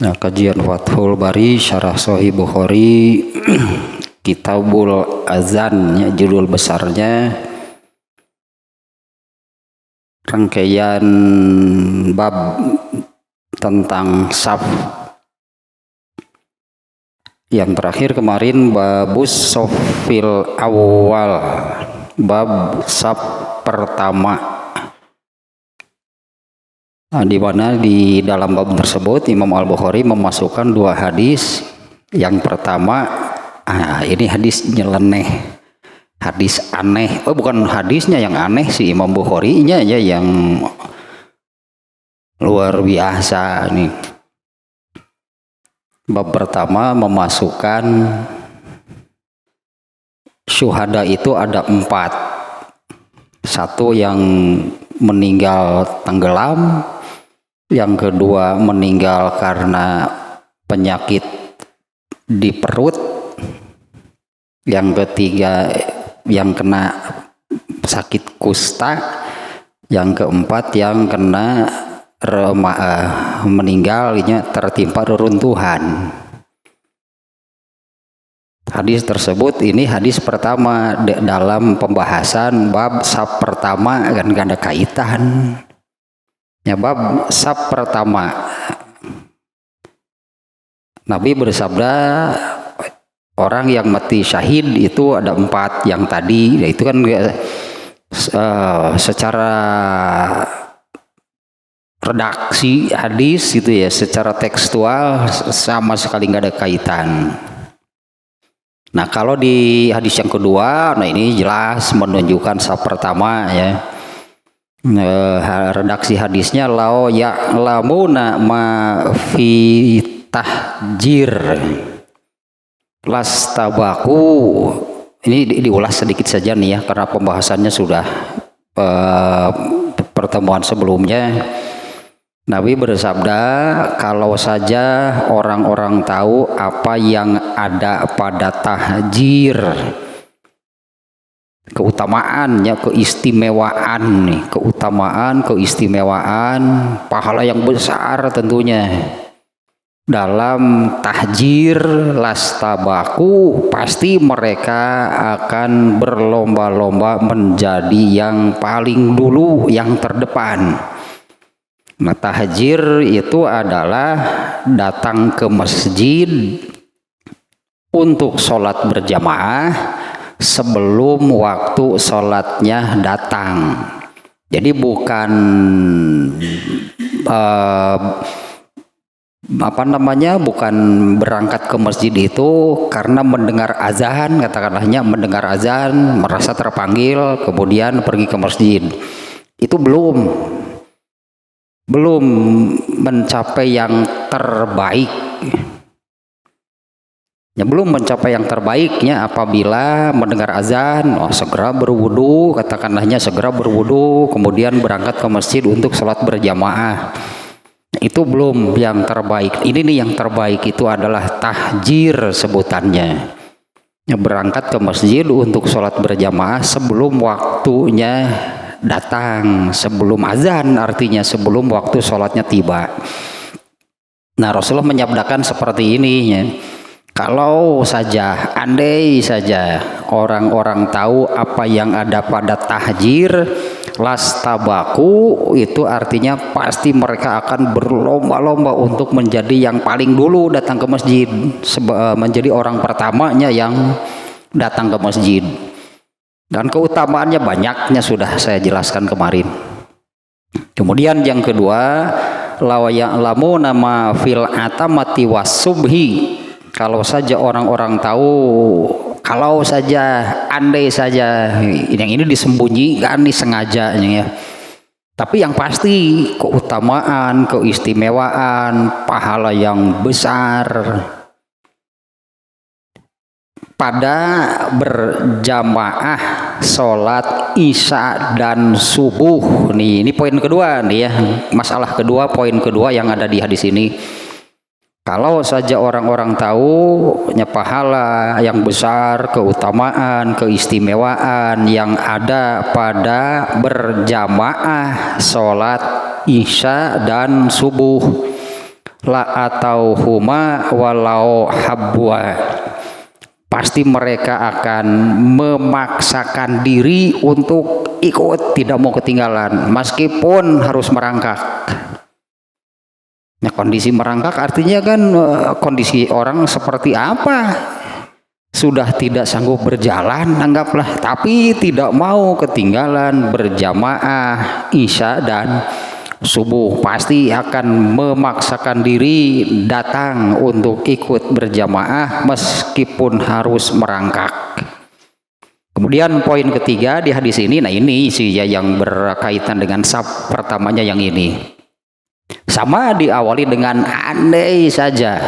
Nah, kajian Fathul Bari Syarah Sahih Bukhari Kitabul Azan ya, judul besarnya rangkaian bab tentang saf. Yang terakhir kemarin babus sofil awal, bab saf pertama. Nah, di mana di dalam bab tersebut Imam Al-Bukhari memasukkan dua hadis. Yang pertama, ini hadis nyeleneh, hadis aneh. Oh, bukan hadisnya yang aneh sih, Imam Bukhari-nya ya yang luar biasa nih. Bab pertama memasukkan syuhada itu ada 4. Satu yang meninggal tenggelam, yang kedua meninggal karena penyakit di perut, yang ketiga yang kena sakit kusta, yang keempat yang kena meninggalnya tertimpa reruntuhan. Hadis tersebut ini hadis pertama dalam pembahasan bab saf pertama, kan gak ada kaitan ya. Bab saf pertama, Nabi bersabda orang yang mati syahid itu ada 4 yang tadi, itu kan secara redaksi hadis itu ya, secara tekstual sama sekali nggak ada kaitan. Nah, kalau di hadis yang kedua, nah ini jelas menunjukkan saf pertama ya. Redaksi hadisnya lau ya'lamuna ma fi tahjir lastabaku. Ini diulas sedikit saja nih ya, karena pembahasannya sudah pertemuan sebelumnya. Nabi bersabda, kalau saja orang-orang tahu apa yang ada pada tahjir, keutamaannya, keistimewaan nih, keistimewaan, pahala yang besar tentunya dalam tahjir, lastabaku, pasti mereka akan berlomba-lomba menjadi yang paling dulu, yang terdepan. Nah, tahjir itu adalah datang ke masjid untuk sholat berjamaah sebelum waktu sholatnya datang. Jadi bukan bukan berangkat ke masjid itu karena mendengar azan, katakanlahnya mendengar azan, merasa terpanggil, kemudian pergi ke masjid. Itu belum mencapai yang terbaik ya, belum mencapai yang terbaiknya apabila mendengar azan, segera berwudu, katakanlahnya segera berwudu, kemudian berangkat ke masjid untuk sholat berjamaah. Itu belum yang terbaik. Ini nih yang terbaik itu adalah tahjir sebutannya ya, berangkat ke masjid untuk sholat berjamaah sebelum waktunya datang, sebelum azan, artinya sebelum waktu sholatnya tiba. Nah, Rasulullah menyabdakan seperti ini ya, kalau saja, andai saja orang-orang tahu apa yang ada pada tahjir, lastabaku, itu artinya pasti mereka akan berlomba-lomba untuk menjadi yang paling dulu datang ke masjid, menjadi orang pertamanya yang datang ke masjid. Dan keutamaannya banyaknya sudah saya jelaskan kemarin. Kemudian yang kedua, lawayaklamu nama fil atamati wasubhi, kalau saja orang-orang tahu, kalau saja, andai saja, yang ini disembunyikan, disengaja ya. Tapi yang pasti keutamaan, keistimewaan, pahala yang besar pada berjamaah sholat isya dan subuh. Ini poin kedua nih ya, masalah kedua, poin kedua yang ada di hadis ini. Kalau saja orang-orang tahu pahala yang besar, keutamaan, keistimewaan yang ada pada berjamaah sholat isya dan subuh, la atau huma walau habwa, pasti mereka akan memaksakan diri untuk ikut, tidak mau ketinggalan meskipun harus merangkak. Nah, kondisi merangkak artinya kan kondisi orang seperti apa? Sudah tidak sanggup berjalan, anggaplah, tapi tidak mau ketinggalan berjamaah isya dan subuh, pasti akan memaksakan diri datang untuk ikut berjamaah meskipun harus merangkak. Kemudian poin ketiga di hadis ini, nah ini sih ya yang berkaitan dengan saf pertamanya yang ini. Sama diawali dengan andai saja,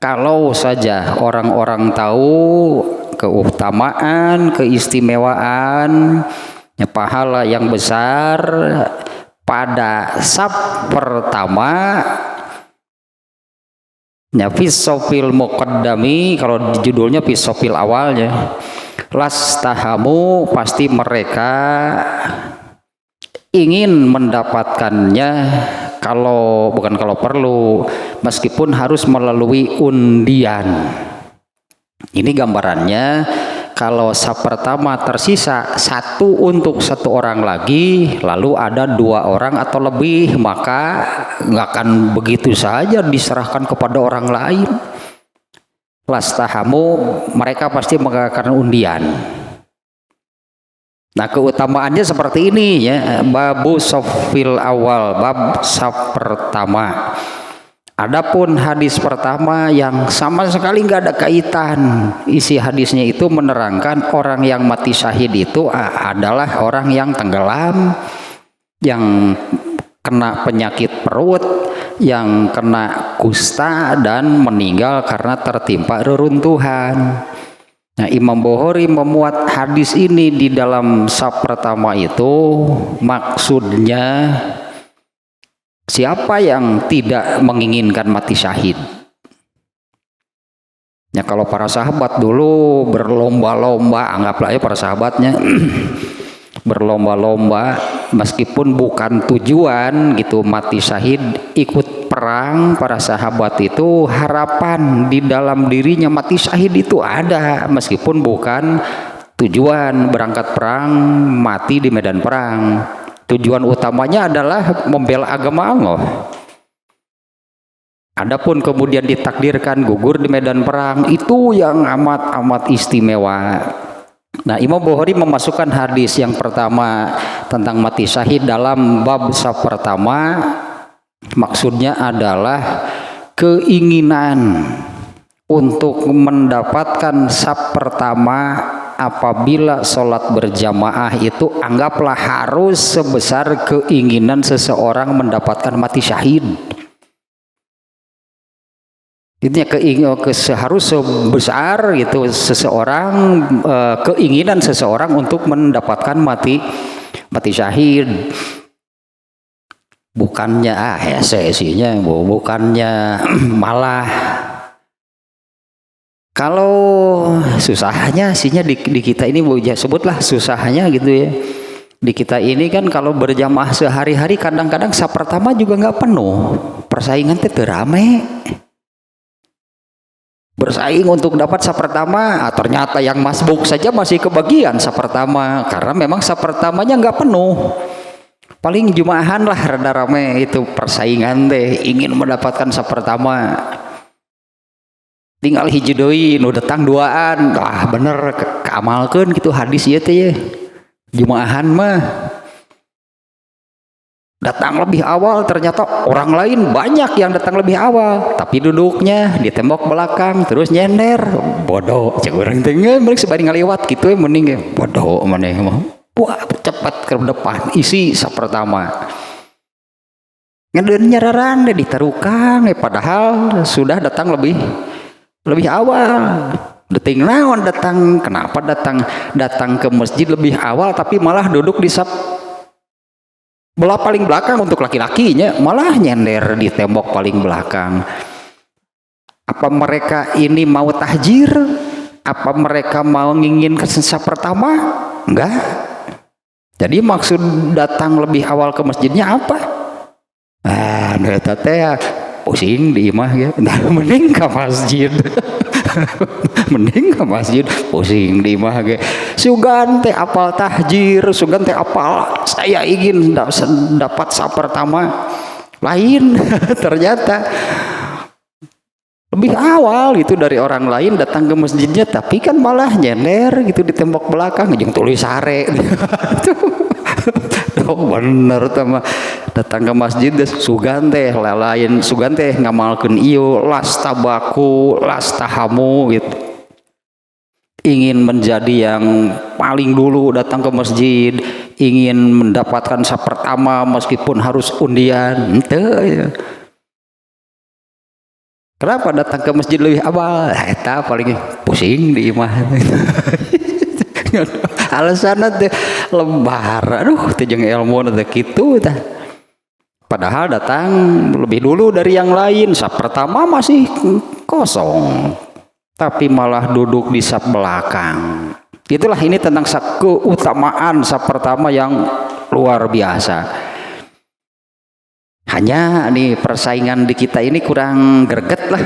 kalau saja orang-orang tahu keutamaan, keistimewaan, pahala yang besar pada saf pertama, fisofil muqaddami, kalau judulnya fisofil awalnya, lastahamu, pasti mereka ingin mendapatkannya, kalau perlu, meskipun harus melalui undian. Ini gambarannya, kalau saf pertama tersisa satu untuk satu orang lagi, lalu ada dua orang atau lebih, maka nggak akan begitu saja diserahkan kepada orang lain. Lastahamu, mereka pasti mengadakan undian. Nah, keutamaannya seperti ini ya, babu safil awal, bab saf pertama. Adapun hadis pertama yang sama sekali nggak ada kaitan, isi hadisnya itu menerangkan orang yang mati syahid itu adalah orang yang tenggelam, yang kena penyakit perut, yang kena kusta dan meninggal karena tertimpa reruntuhan. Nah, Imam Bukhari memuat hadis ini di dalam saf pertama itu maksudnya siapa yang tidak menginginkan mati syahid. Ya, kalau para sahabat dulu berlomba-lomba, anggaplah ya para sahabatnya berlomba-lomba, meskipun bukan tujuan gitu mati syahid, ikut perang, para sahabat itu harapan di dalam dirinya mati syahid itu ada, meskipun bukan tujuan berangkat perang, mati di medan perang. Tujuan utamanya adalah membela agama Allah. Adapun kemudian ditakdirkan gugur di medan perang, itu yang amat istimewa. Nah, Imam Bukhari memasukkan hadis yang pertama tentang mati syahid dalam bab saf pertama, maksudnya adalah keinginan untuk mendapatkan saf pertama apabila sholat berjamaah itu anggaplah harus sebesar keinginan seseorang mendapatkan mati syahid. Intinya harus sebesar gitu seseorang, keinginan seseorang untuk mendapatkan mati syahid. Bukannya sesinya, bukannya malah kalau susahnya sihnya di kita ini, sebutlah susahnya gitu ya. Di kita ini kan kalau berjamaah sehari-hari kadang-kadang saf pertama juga nggak penuh, persaingan teh rame. Bersaing untuk dapat saf pertama, ternyata yang masbuk saja masih kebagian saf pertama, karena memang saf pertamanya nggak penuh. Paling jumaahan lah rada rame itu persaingan deh, ingin mendapatkan saf pertama. Tinggal hiji deui nu datang duaan, wah bener keamalkeun gitu hadis ieu teh ya. Jumaahan mah datang lebih awal, ternyata orang lain banyak yang datang lebih awal, tapi duduknya di tembok belakang terus nyender, bodoh cek urang teh balik sabari ngaliwat kitu we mending bodoh maneh mah. Wah, cepat ke depan isi saf pertama. Ngedeun nyararan deh ditarukan padahal sudah datang lebih awal. Deting naon datang, kenapa datang ke masjid lebih awal tapi malah duduk di saf belah paling belakang untuk laki-lakinya, malah nyender di tembok paling belakang. Apa mereka ini mau tahjir? Apa mereka mau nginginkan saf pertama? Enggak. Jadi maksud datang lebih awal ke masjidnya apa? Eta teh pusing di imah ya. Nah, mending ke masjid. Mending ke masjid, pusing di imah ge. Sugan teh apal tahjir, sugan teh apal saya ingin dapat sapertama. Lain ternyata lebih awal gitu dari orang lain datang ke masjidnya, tapi kan malah nyender gitu di tembok belakang jeung tulis sare. Oh bener sama datang ke masjid sugan teh lain sugan teh ngamalkeun ieu las tabaku las tahamu gitu, ingin menjadi yang paling dulu datang ke masjid, ingin mendapatkan sapertama meskipun harus undian. Henteu. Kenapa datang ke masjid lebih awal? Eta paling pusing di imah. Alasanna teh lembar. Aduh, teh jeung ilmu teh kitu tah. Padahal datang lebih dulu dari yang lain. Sap pertama masih kosong. Tapi malah duduk di sap belakang. Itulah ini tentang keutamaan sap pertama yang luar biasa. Hanya nih persaingan di kita ini kurang greget lah.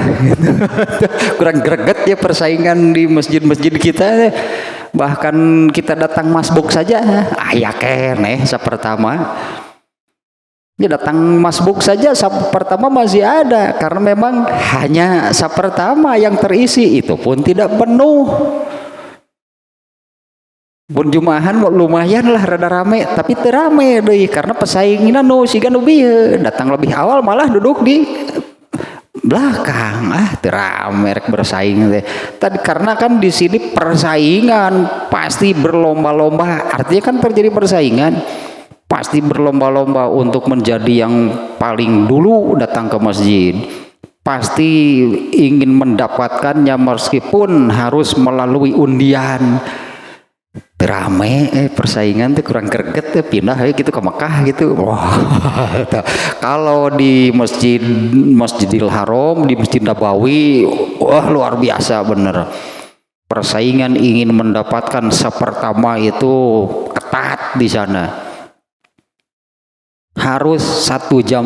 Kurang greget ya persaingan di masjid-masjid kita. Bahkan kita datang masbuk saja ya keneh sap pertama. Ya datang masbuk saja sap pertama masih ada karena memang hanya sap pertama yang terisi, itu pun tidak penuh. Pun jumahan lumayan lah rada rame, tapi teu rame deui karena pesaingina nu siga nu bieu datang lebih awal malah duduk di belakang. Teu rame rek bersaing teh. Tadi karena kan di sini persaingan pasti berlomba-lomba, artinya kan terjadi persaingan. Pasti berlomba-lomba untuk menjadi yang paling dulu datang ke masjid. Pasti ingin mendapatkannya meskipun harus melalui undian. Rame persaingan tuh kurang greget pindah gitu ke Mekah gitu. Wah. Kalau di Masjidil Haram, di Masjid Nabawi, wah luar biasa bener. Persaingan ingin mendapatkan sepertama itu ketat di sana. Harus 1,5 jam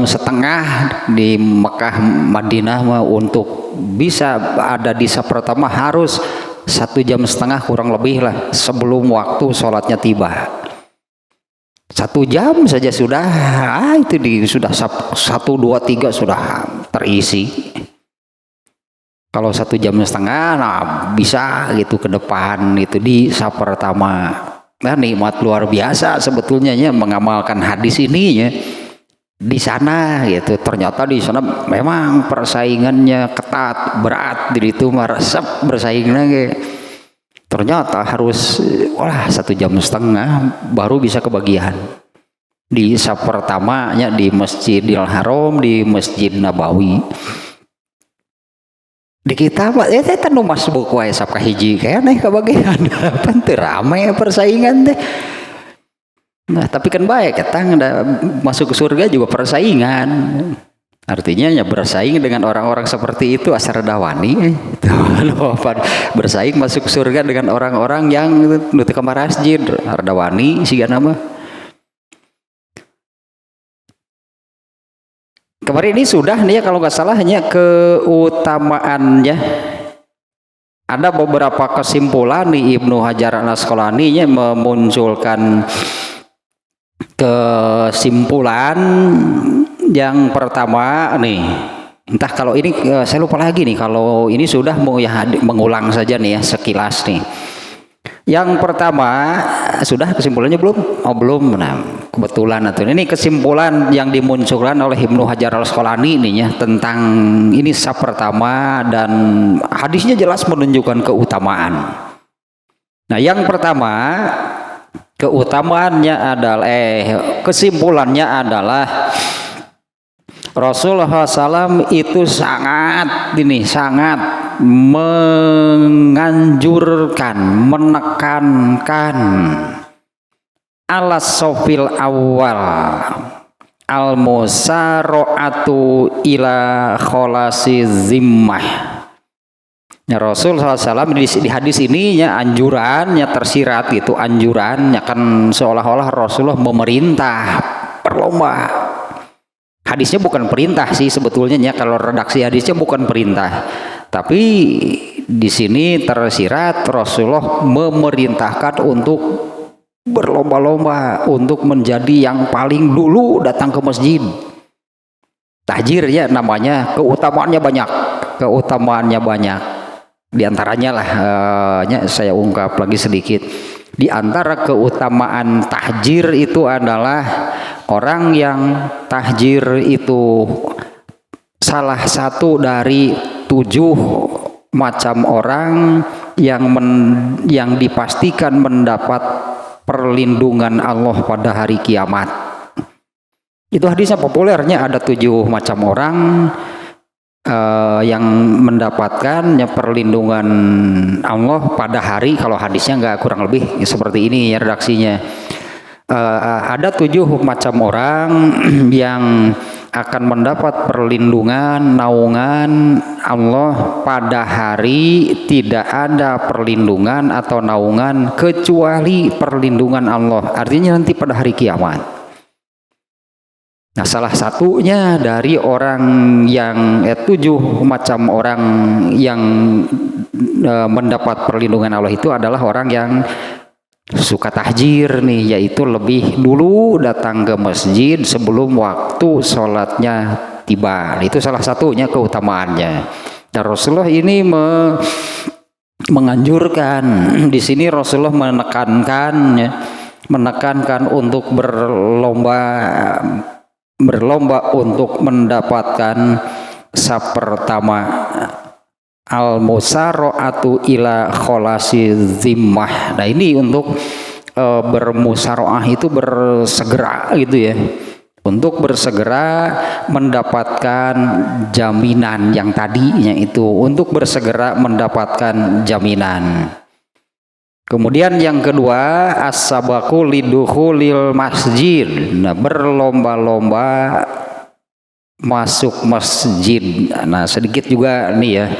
di Mekah Madinah mah untuk bisa ada di sepertama harus 1,5 jam kurang lebih lah sebelum waktu sholatnya tiba. 1 jam saja sudah sudah 1, 2, 3 sudah terisi. Kalau 1,5 jam nah bisa gitu ke depan itu di sapertama. Nah, nikmat luar biasa sebetulnya ya mengamalkan hadis ini ya di sana gitu. Ternyata di sana memang persaingannya ketat, berat, di itu meresep bersaingnya gitu. Ternyata harus 1,5 jam baru bisa kebagian. Di saf pertamanya di Masjidil Haram, di Masjid Nabawi. Di kita Pak eta nu masbuk wae sap kahiji keneh kabagian. Pan teu rame persaingan teh. Nah, tapi kan baik eta masuk ke surga juga persaingan. Artinya ya bersaing dengan orang-orang seperti itu asar dawani. Bersaing masuk surga dengan orang-orang yang nu teu ka masjid, dawani sigana mah. Kemarin ini sudah nih ya kalau nggak salah hanya keutamaannya. Ada beberapa kesimpulan nih Ibnu Hajar Al-Asqalani nya memunculkan kesimpulan yang pertama nih. Entah kalau ini saya lupa lagi nih kalau ini sudah mau ya mengulang saja nih ya sekilas nih. Yang pertama sudah kesimpulannya belum? Oh belum. Nah, kebetulan atau ini kesimpulan yang dimunculkan oleh Ibnu Hajar Al-Asqalani ini ya tentang ini saf pertama dan hadisnya jelas menunjukkan keutamaan. Nah, yang pertama keutamaannya adalah kesimpulannya adalah Rasulullah SAW itu sangat menganjurkan, menekankan alas sofil awal al musara'atu ila kholasi zimmah. Ya, Rasul SAW di hadis ini ya anjurannya tersirat gitu, anjurannya kan seolah-olah Rasulullah memerintah berlomba. Hadisnya bukan perintah sih sebetulnya ya, kalau redaksi hadisnya bukan perintah. Tapi di sini tersirat Rasulullah memerintahkan untuk berlomba-lomba untuk menjadi yang paling dulu datang ke masjid. Tahjir ya namanya, keutamaannya banyak. Keutamaannya banyak. Di antaranya lah saya ungkap lagi sedikit. Di antara keutamaan tahjir itu adalah orang yang tahjir itu salah satu dari 7 macam orang yang dipastikan mendapat perlindungan Allah pada hari kiamat. Itu hadisnya populernya, ada 7 macam orang yang mendapatkan perlindungan Allah pada hari, kalau hadisnya nggak, kurang lebih seperti ini ya redaksinya. Ada 7 macam orang yang akan mendapat perlindungan naungan Allah pada hari tidak ada perlindungan atau naungan kecuali perlindungan Allah, artinya nanti pada hari kiamat. Nah, salah satunya dari orang yang 7 macam orang yang mendapat perlindungan Allah itu adalah orang yang suka tahjir nih, yaitu lebih dulu datang ke masjid sebelum waktu sholatnya tiba. Itu salah satunya keutamaannya. Dan Rasulullah ini menganjurkan, di sini Rasulullah menekankan untuk berlomba untuk mendapatkan pertama al-musara'atu ila kholasi zimmah. Nah ini untuk bermusara'ah itu bersegera gitu ya, untuk bersegera mendapatkan jaminan yang tadinya itu, untuk bersegera mendapatkan jaminan. Kemudian yang kedua, as-sabaku lidukhulil masjid. Nah, berlomba-lomba masuk masjid. Nah, sedikit juga nih ya.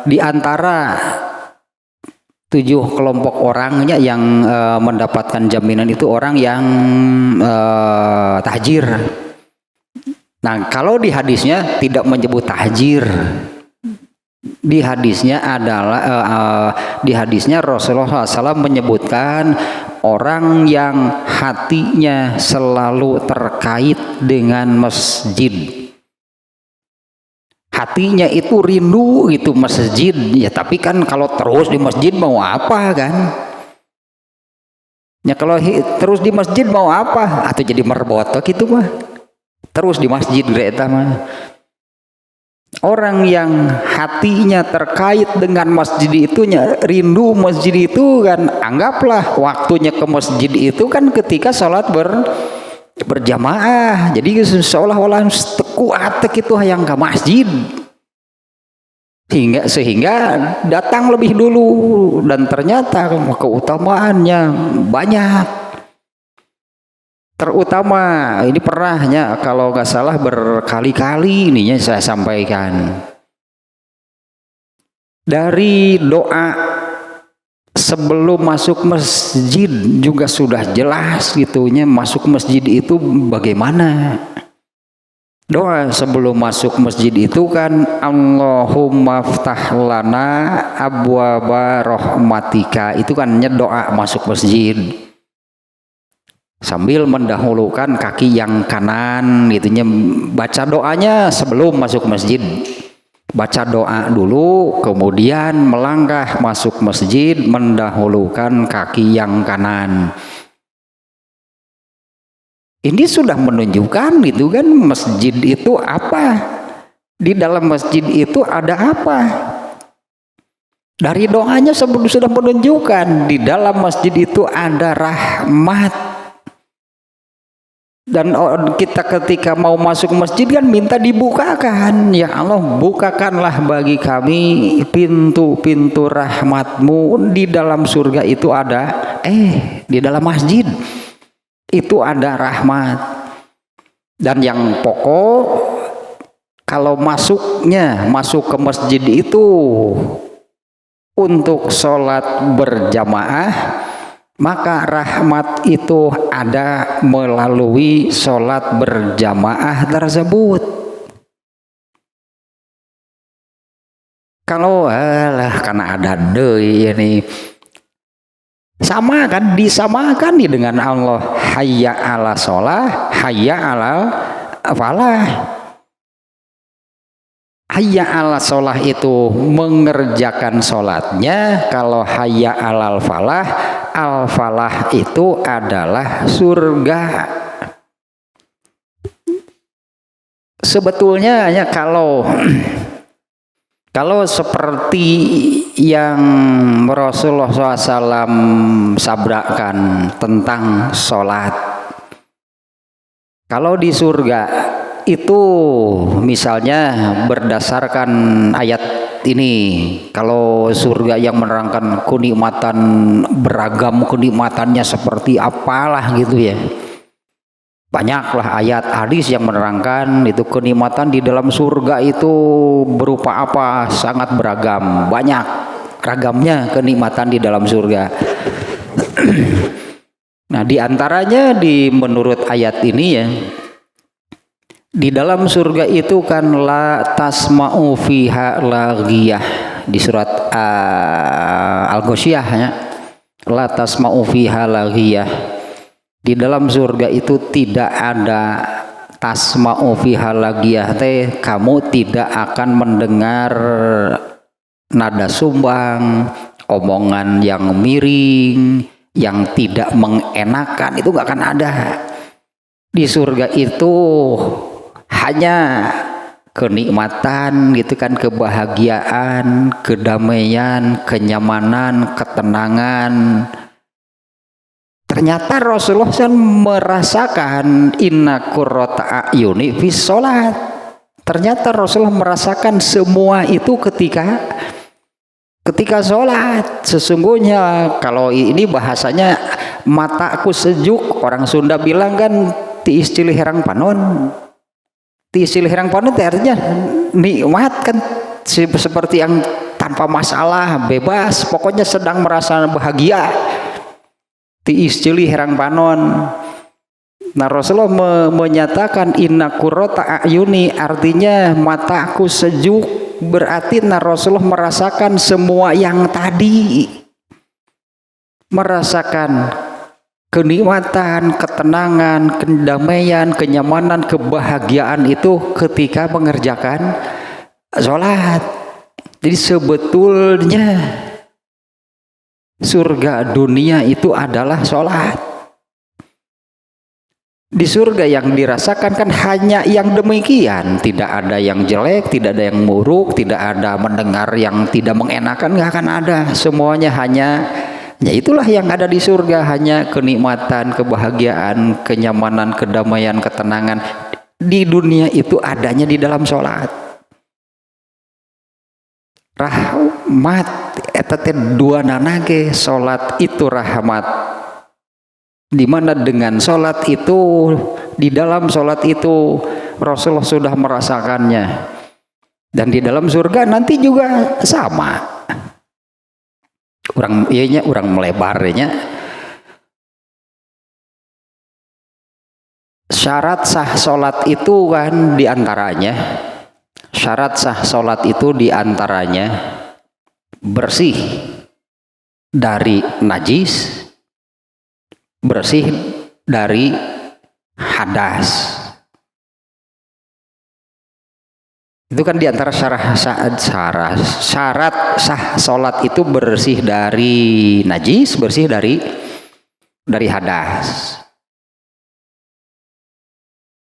Di antara 7 kelompok orangnya yang mendapatkan jaminan itu orang yang tahjir. Nah, kalau di hadisnya tidak menyebut tahjir. Di hadisnya Rasulullah SAW menyebutkan orang yang hatinya selalu terkait dengan masjid. Hatinya itu rindu gitu masjid ya, tapi kan kalau terus di masjid mau apa kan? Ya kalau terus di masjid mau apa? Atau jadi merbotok gitu mah. Terus di masjid greta mah. Orang yang hatinya terkait dengan masjid itunya, rindu masjid itu kan, anggaplah waktunya ke masjid itu kan ketika sholat berjamaah. Jadi seolah-olah kuat itu yang ke masjid, sehingga datang lebih dulu, dan ternyata keutamaannya banyak. Terutama ini pernahnya kalau nggak salah berkali-kali ininya saya sampaikan, dari doa sebelum masuk masjid juga sudah jelas gitunya, masuk masjid itu bagaimana. Doa sebelum masuk masjid itu kan Allahumma ftah lana abwaba rahmatika, itu kan doa masuk masjid. Sambil mendahulukan kaki yang kanan gitunya, baca doanya sebelum masuk masjid. Baca doa dulu, kemudian melangkah masuk masjid mendahulukan kaki yang kanan. Ini sudah menunjukkan gitu kan, masjid itu apa? Di dalam masjid itu ada apa? Dari doanya sudah menunjukkan di dalam masjid itu ada rahmat. Dan kita ketika mau masuk masjid kan minta dibukakan, ya Allah bukakanlah bagi kami pintu-pintu rahmatmu. Di dalam surga itu ada, di dalam masjid itu ada rahmat. Dan yang pokok, kalau masuk ke masjid itu untuk sholat berjamaah, Maka rahmat itu ada melalui sholat berjamaah tersebut. Kalau karena ada deui ini sama kan, disamakan nih dengan Allah, hayya ala sholah, hayya ala falah. Hayya ala sholah itu mengerjakan sholatnya, kalau hayya alal falah, al falah itu adalah surga. Sebetulnya ya kalau seperti yang Rasulullah SAW sabdakan tentang sholat, kalau di surga itu misalnya berdasarkan ayat ini, kalau surga yang menerangkan kenikmatan, beragam kenikmatannya seperti apalah gitu ya, banyaklah ayat hadis yang menerangkan itu kenikmatan di dalam surga itu berupa apa, sangat beragam, banyak ragamnya kenikmatan di dalam surga. Nah, diantaranya menurut ayat ini ya, di dalam surga itu kan la tasma'u fiha laghiyah, di surat Al-Ghasyiyah ya, la tasma'u fiha laghiyah. Di dalam surga itu tidak ada tasma'u fiha laghiyah, kamu tidak akan mendengar nada sumbang, omongan yang miring, yang tidak mengenakan, itu nggak akan ada. Di surga itu hanya kenikmatan gitu kan, kebahagiaan, kedamaian, kenyamanan, ketenangan. Ternyata Rasulullah SAW merasakan inna qurrata a'yuni fis sholat. Ternyata Rasulullah merasakan semua itu ketika sholat. Sesungguhnya kalau ini bahasanya mataku sejuk, orang Sunda bilang kan ti istilih herang panon. Ti istilih herang panon artinya nikmat kan, seperti yang tanpa masalah, bebas, pokoknya sedang merasa bahagia. Ti istilih herang panon. Nah, Rasulullah menyatakan inna qurrata a'yuni, artinya mataku sejuk, berarti Rasulullah merasakan semua yang tadi, merasakan kenikmatan, ketenangan, kedamaian, kenyamanan, kebahagiaan itu ketika mengerjakan sholat. Jadi sebetulnya surga dunia itu adalah sholat. Di surga yang dirasakan kan hanya yang demikian, tidak ada yang jelek, tidak ada yang buruk, tidak ada mendengar yang tidak mengenakan, nggak akan ada. Semuanya hanya, ya itulah yang ada di surga, hanya kenikmatan, kebahagiaan, kenyamanan, kedamaian, ketenangan. Di dunia itu adanya di dalam sholat. Rahmat eta teh duana nage, sholat itu rahmat. Di mana dengan sholat itu, di dalam sholat itu Rasulullah sudah merasakannya, dan di dalam surga nanti juga sama. Orang melebarnya. Syarat sah sholat itu kan diantaranya, syarat sah sholat itu diantaranya bersih dari najis, bersih dari hadas. Itu kan diantara syarat sah sholat itu bersih dari najis, bersih dari hadas.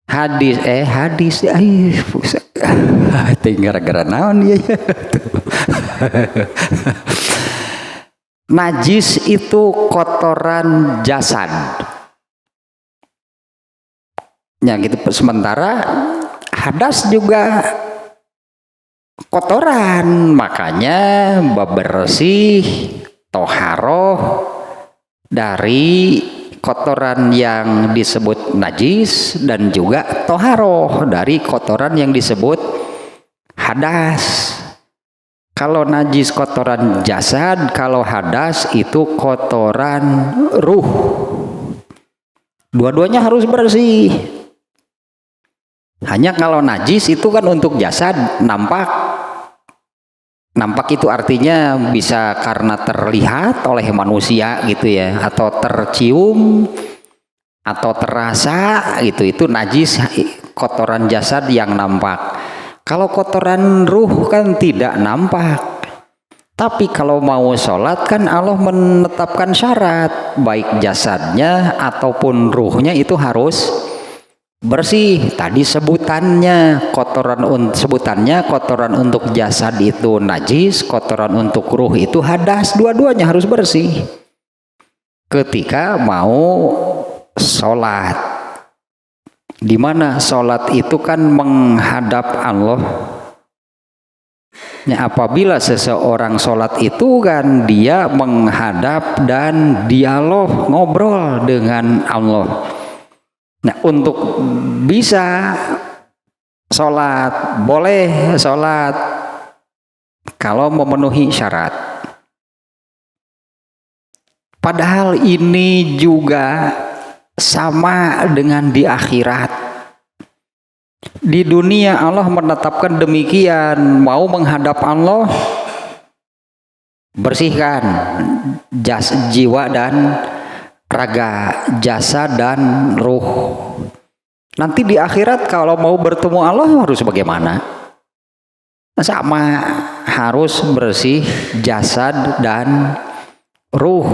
Hadis gara-gara naon ya. Najis itu kotoran jasad. Ya gitu. Sementara hadas juga kotoran, makanya bersih toharoh dari kotoran yang disebut najis, dan juga toharoh dari kotoran yang disebut hadas. Kalau najis kotoran jasad, kalau hadas itu kotoran ruh. Dua-duanya harus bersih. Hanya kalau najis itu kan untuk jasad nampak. Nampak itu artinya bisa karena terlihat oleh manusia gitu ya, atau tercium atau terasa gitu. Itu najis kotoran jasad yang nampak. Kalau kotoran ruh kan tidak nampak. Tapi kalau mau sholat kan Allah menetapkan syarat, baik jasadnya ataupun ruhnya itu harus bersih. Tadi sebutannya kotoran untuk jasad itu najis, kotoran untuk ruh itu hadas, dua-duanya harus bersih ketika mau sholat. Dimana sholat itu kan menghadap Allah. Nah, apabila seseorang sholat itu kan dia menghadap dan dialog ngobrol dengan Allah. Nah, untuk bisa sholat, boleh sholat kalau memenuhi syarat. Padahal ini juga sama dengan di akhirat. Di dunia Allah menetapkan demikian, mau menghadap Allah, bersihkan jiwa dan raga, jasad dan ruh. Nanti di akhirat kalau mau bertemu Allah harus bagaimana? Sama, harus bersih jasad dan ruh.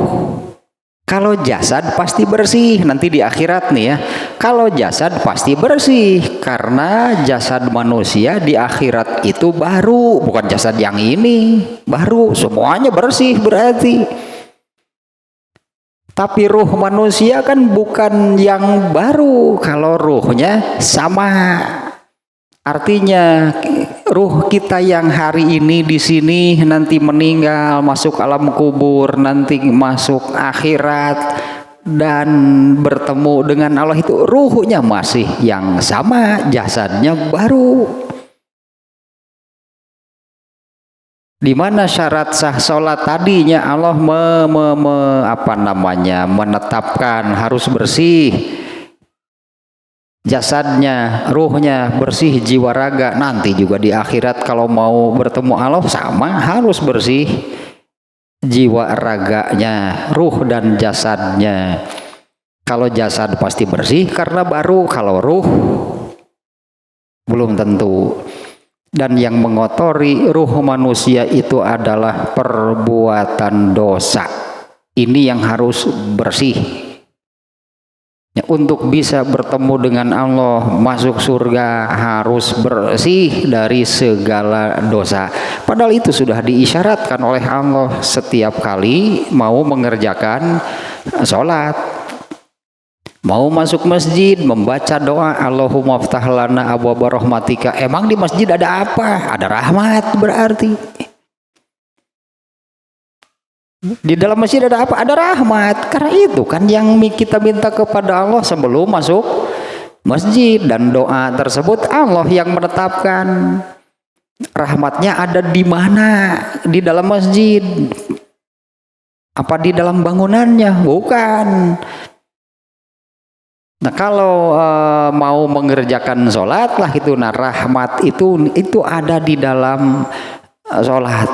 Kalau jasad pasti bersih nanti di akhirat nih ya. Kalau jasad pasti bersih karena jasad manusia di akhirat itu baru, bukan jasad yang ini, baru, semuanya bersih berarti. Tapi ruh manusia kan bukan yang baru, kalau ruhnya sama. Artinya ruh kita yang hari ini di sini nanti meninggal, masuk alam kubur, nanti masuk akhirat dan bertemu dengan Allah itu ruhnya masih yang sama, jasadnya baru. Di mana syarat sah sholat tadinya Allah menetapkan harus bersih jasadnya, ruhnya bersih, jiwa raga. Nanti juga di akhirat kalau mau bertemu Allah sama, harus bersih jiwa raganya, ruh dan jasadnya. Kalau jasad pasti bersih karena baru, kalau ruh belum tentu. Dan yang mengotori ruh manusia itu adalah perbuatan dosa. Ini yang harus bersih. Ya, untuk bisa bertemu dengan Allah, masuk surga harus bersih dari segala dosa. Padahal itu sudah diisyaratkan oleh Allah setiap kali mau mengerjakan sholat. Mau masuk masjid, membaca doa Allahumma ftah lana abwaaba rahmatika. Emang di masjid ada apa? Ada rahmat berarti. Di dalam masjid ada apa? Ada rahmat. Karena itu kan yang kita minta kepada Allah sebelum masuk masjid, dan doa tersebut Allah yang menetapkan. Rahmatnya ada di mana? Di dalam masjid. Apa di dalam bangunannya? Bukan. Nah, kalau mau mengerjakan sholat lah itu, nah rahmat itu ada di dalam sholat.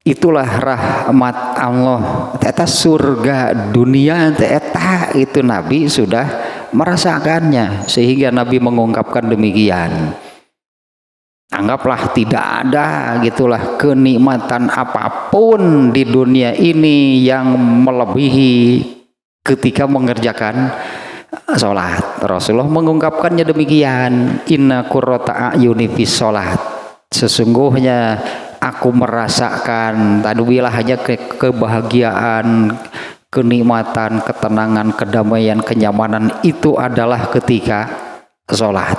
Itulah rahmat Allah. Eta surga dunia eta itu Nabi sudah merasakannya, sehingga Nabi mengungkapkan demikian. Anggaplah tidak ada gitulah kenikmatan apapun di dunia ini yang melebihi ketika mengerjakan sholat. Rasulullah mengungkapkannya demikian, inna qurrata a'yuni fis sholat. Sesungguhnya aku merasakan tadubilah hanya kebahagiaan, kenikmatan, ketenangan, kedamaian, kenyamanan itu adalah ketika sholat.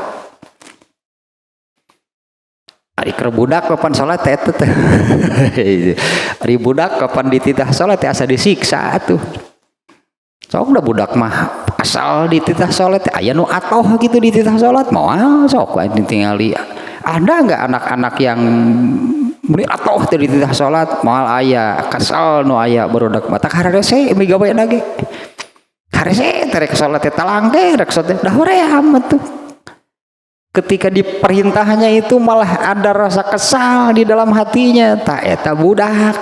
Ari kerbudak kapan sholat teh ari budak kapan dititah sholat teh asa disiksa tuh. Sok da budak mah asal dititah sholat teh aya nu atoh gitu dititah sholat moal sok ditingali. Ada nggak anak-anak yang muni atoh teu dititah salat moal aya kasal nu aya barudak mata karese mi gaweana ge karese terek salat teh talangke rek salat dah hoream atuh. Ketika diperintahnya itu malah ada rasa kesal di dalam hatinya, tak eta budak.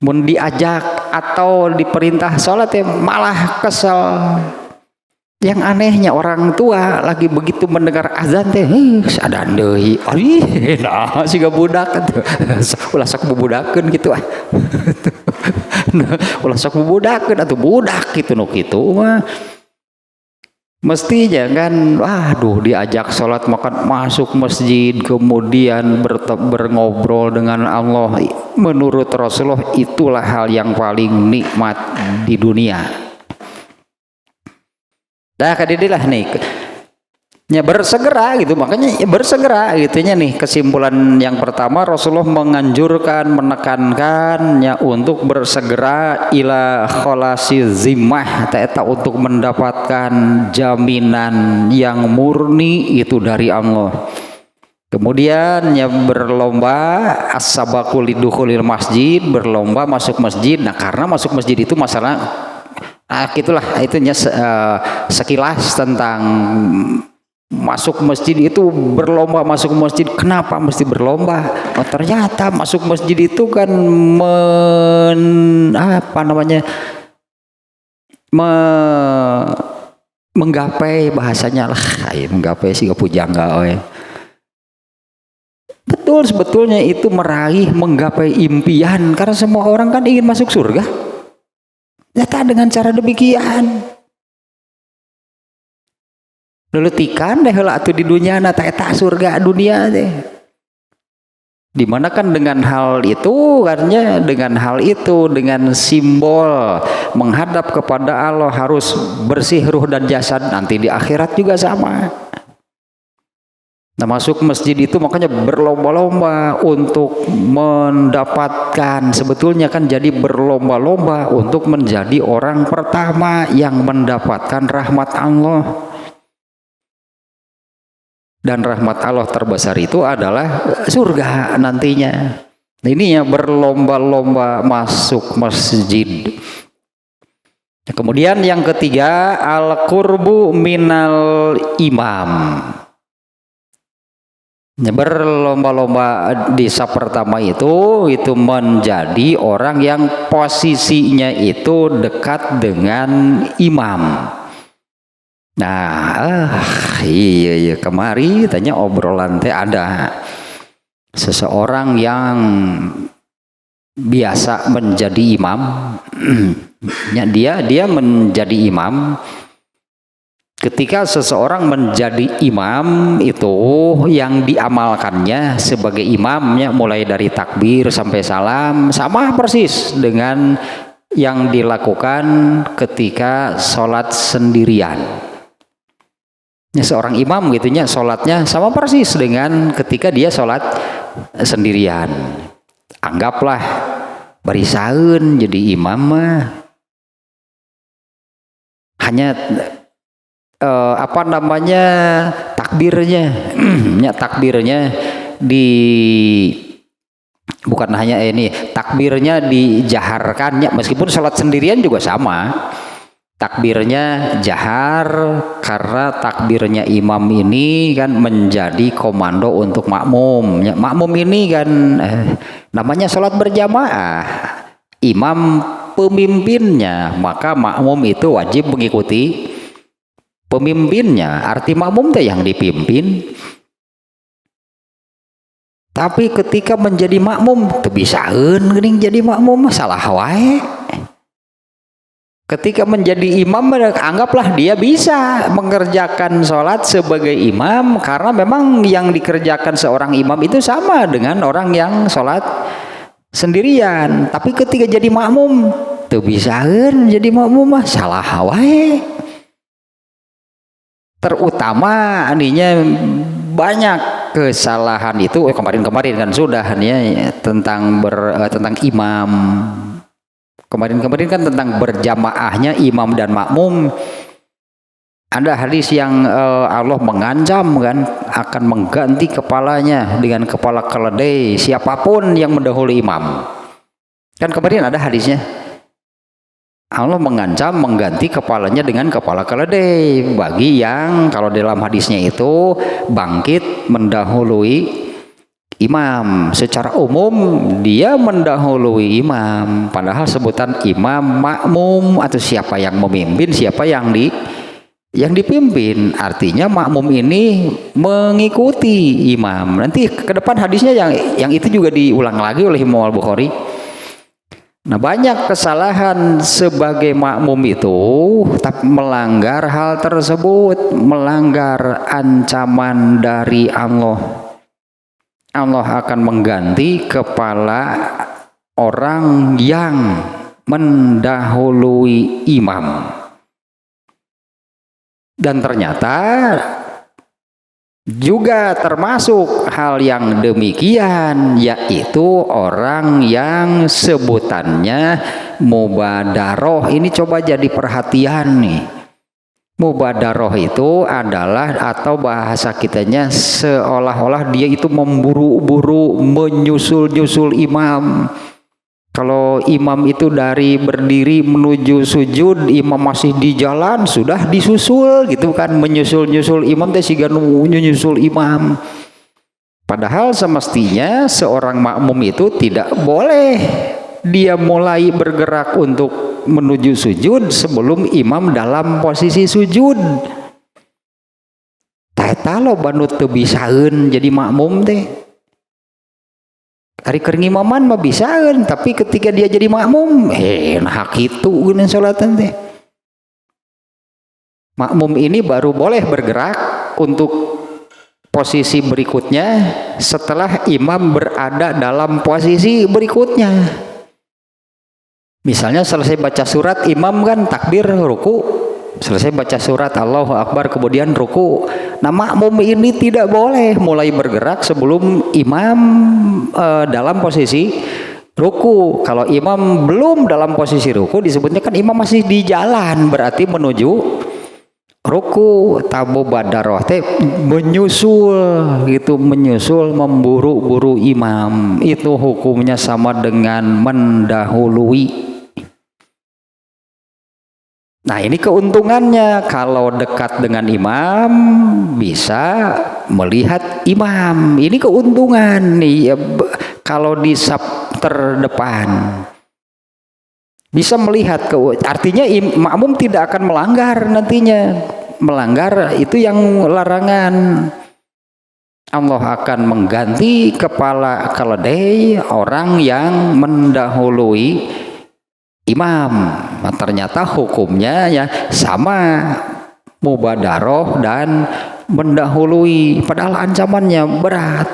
Mun diajak atau diperintah salat ya malah kesal. Yang anehnya orang tua lagi begitu mendengar azan teh, sadan deui. Ari, nah siga budak atuh. Ulah sok bubudakeun kitu ah. Ulah sok bubudakeun atuh budak kitu nu kitu mah. Mestinya kan, waduh diajak sholat makan masuk masjid kemudian berngobrol dengan Allah. Menurut Rasulullah itulah hal yang paling nikmat di dunia. Nah kadidilah nih, ya bersegera gitu, makanya ya bersegera gitunya nih. Kesimpulan yang pertama Rasulullah menganjurkan, menekankannya untuk bersegera ila kholasi zimmah, eta untuk mendapatkan jaminan yang murni itu dari Allah. Kemudian ya berlomba as-sabaqu lidukhulil masjid, berlomba masuk masjid. Nah karena masuk masjid itu masalah gitulah itunya sekilas tentang masuk masjid itu berlomba masuk masjid. Kenapa mesti berlomba? Oh, ternyata masuk masjid itu kan menggapai bahasanya lah, menggapai si pujangga we. Betul sebetulnya itu meraih menggapai impian karena semua orang kan ingin masuk surga. Data dengan cara demikian. Leletikan deh lah atuh di dunia nata eta surga dunia deh. Dimana kan dengan hal itu karena dengan hal itu dengan simbol menghadap kepada Allah harus bersih ruh dan jasad, nanti di akhirat juga sama. Nah masuk masjid itu makanya berlomba-lomba untuk mendapatkan, sebetulnya kan jadi berlomba-lomba untuk menjadi orang pertama yang mendapatkan rahmat Allah. Dan rahmat Allah terbesar itu adalah surga nantinya. Nah, ini ya berlomba-lomba masuk masjid. Kemudian yang ketiga al-qurbu minal imam. Berlomba-lomba di saf pertama itu menjadi orang yang posisinya itu dekat dengan imam. Nah, iya kemari tanya obrolan teh ada seseorang yang biasa menjadi imam. dia menjadi imam. Ketika seseorang menjadi imam itu yang diamalkannya sebagai imamnya mulai dari takbir sampai salam sama persis dengan yang dilakukan ketika sholat sendirian. Ya, seorang imam gitunya sholatnya sama persis dengan ketika dia sholat sendirian. Anggaplah barisaeun jadi imam mah hanya takbirnya takbirnya bukan hanya ini takbirnya dijaharkannya meskipun sholat sendirian juga sama takbirnya jahar karena takbirnya imam ini kan menjadi komando untuk makmum ya, makmum ini kan namanya sholat berjamaah imam pemimpinnya maka makmum itu wajib mengikuti pemimpinnya, arti makmum teh yang dipimpin. Tapi ketika menjadi makmum teu bisaeun geuning jadi makmum salah wae. Ketika menjadi imam anggaplah dia bisa mengerjakan sholat sebagai imam karena memang yang dikerjakan seorang imam itu sama dengan orang yang sholat sendirian. Tapi ketika jadi makmum teu bisaeun jadi makmum mah salah wae. Terutama ininya banyak kesalahan itu kemarin-kemarin kan sudah nih tentang imam kemarin kan tentang berjamaahnya imam dan makmum Ada hadis yang Allah mengancam kan akan mengganti kepalanya dengan kepala keledai siapapun yang mendahului imam. Kan kemarin ada hadisnya. Allah mengancam mengganti kepalanya dengan kepala keledai bagi yang kalau dalam hadisnya itu bangkit mendahului imam. Secara umum dia mendahului imam, padahal sebutan imam, makmum atau siapa yang memimpin, siapa yang dipimpin. Artinya makmum ini mengikuti imam. Nanti ke depan hadisnya yang itu juga diulang lagi oleh Imam Al-Bukhari. Nah, banyak kesalahan sebagai makmum itu tapi melanggar hal tersebut, melanggar ancaman dari Allah. Allah akan mengganti kepala orang yang mendahului imam. Dan ternyata juga termasuk hal yang demikian, yaitu orang yang sebutannya mubadaroh. Ini coba jadi perhatian nih. Mubadaroh itu adalah atau bahasa kitanya seolah-olah dia itu memburu-buru, menyusul-nyusul imam. Kalau imam itu dari berdiri menuju sujud, imam masih di jalan, sudah disusul gitu kan, menyusul-nyusul imam teh siga nyusul imam. Padahal semestinya seorang makmum itu tidak boleh dia mulai bergerak untuk menuju sujud sebelum imam dalam posisi sujud. Tata lo banut teu bisaeun jadi makmum teh. Ari keur ngimaman mah bisaeun, tapi ketika dia jadi makmum, nah kitu geunan salatan teh. Makmum ini baru boleh bergerak untuk posisi berikutnya setelah imam berada dalam posisi berikutnya. Misalnya selesai baca surat, imam kan takbir ruku. Selesai baca surat Allahu Akbar kemudian ruku. Nah, makmum ini tidak boleh mulai bergerak sebelum imam dalam posisi ruku. Kalau imam belum dalam posisi ruku disebutnya kan imam masih di jalan, berarti menuju ruku. Tabu badaroh teh menyusul gitu, menyusul memburu-buru imam. Itu hukumnya sama dengan mendahului. Nah, ini keuntungannya kalau dekat dengan imam bisa melihat imam. Ini keuntungan nih ya, kalau di saf terdepan bisa melihat artinya makmum tidak akan melanggar nantinya. Melanggar itu yang larangan. Allah akan mengganti kepala keledai orang yang mendahului imam. Nah, ternyata hukumnya ya sama mubadaroh dan mendahului, padahal ancamannya berat.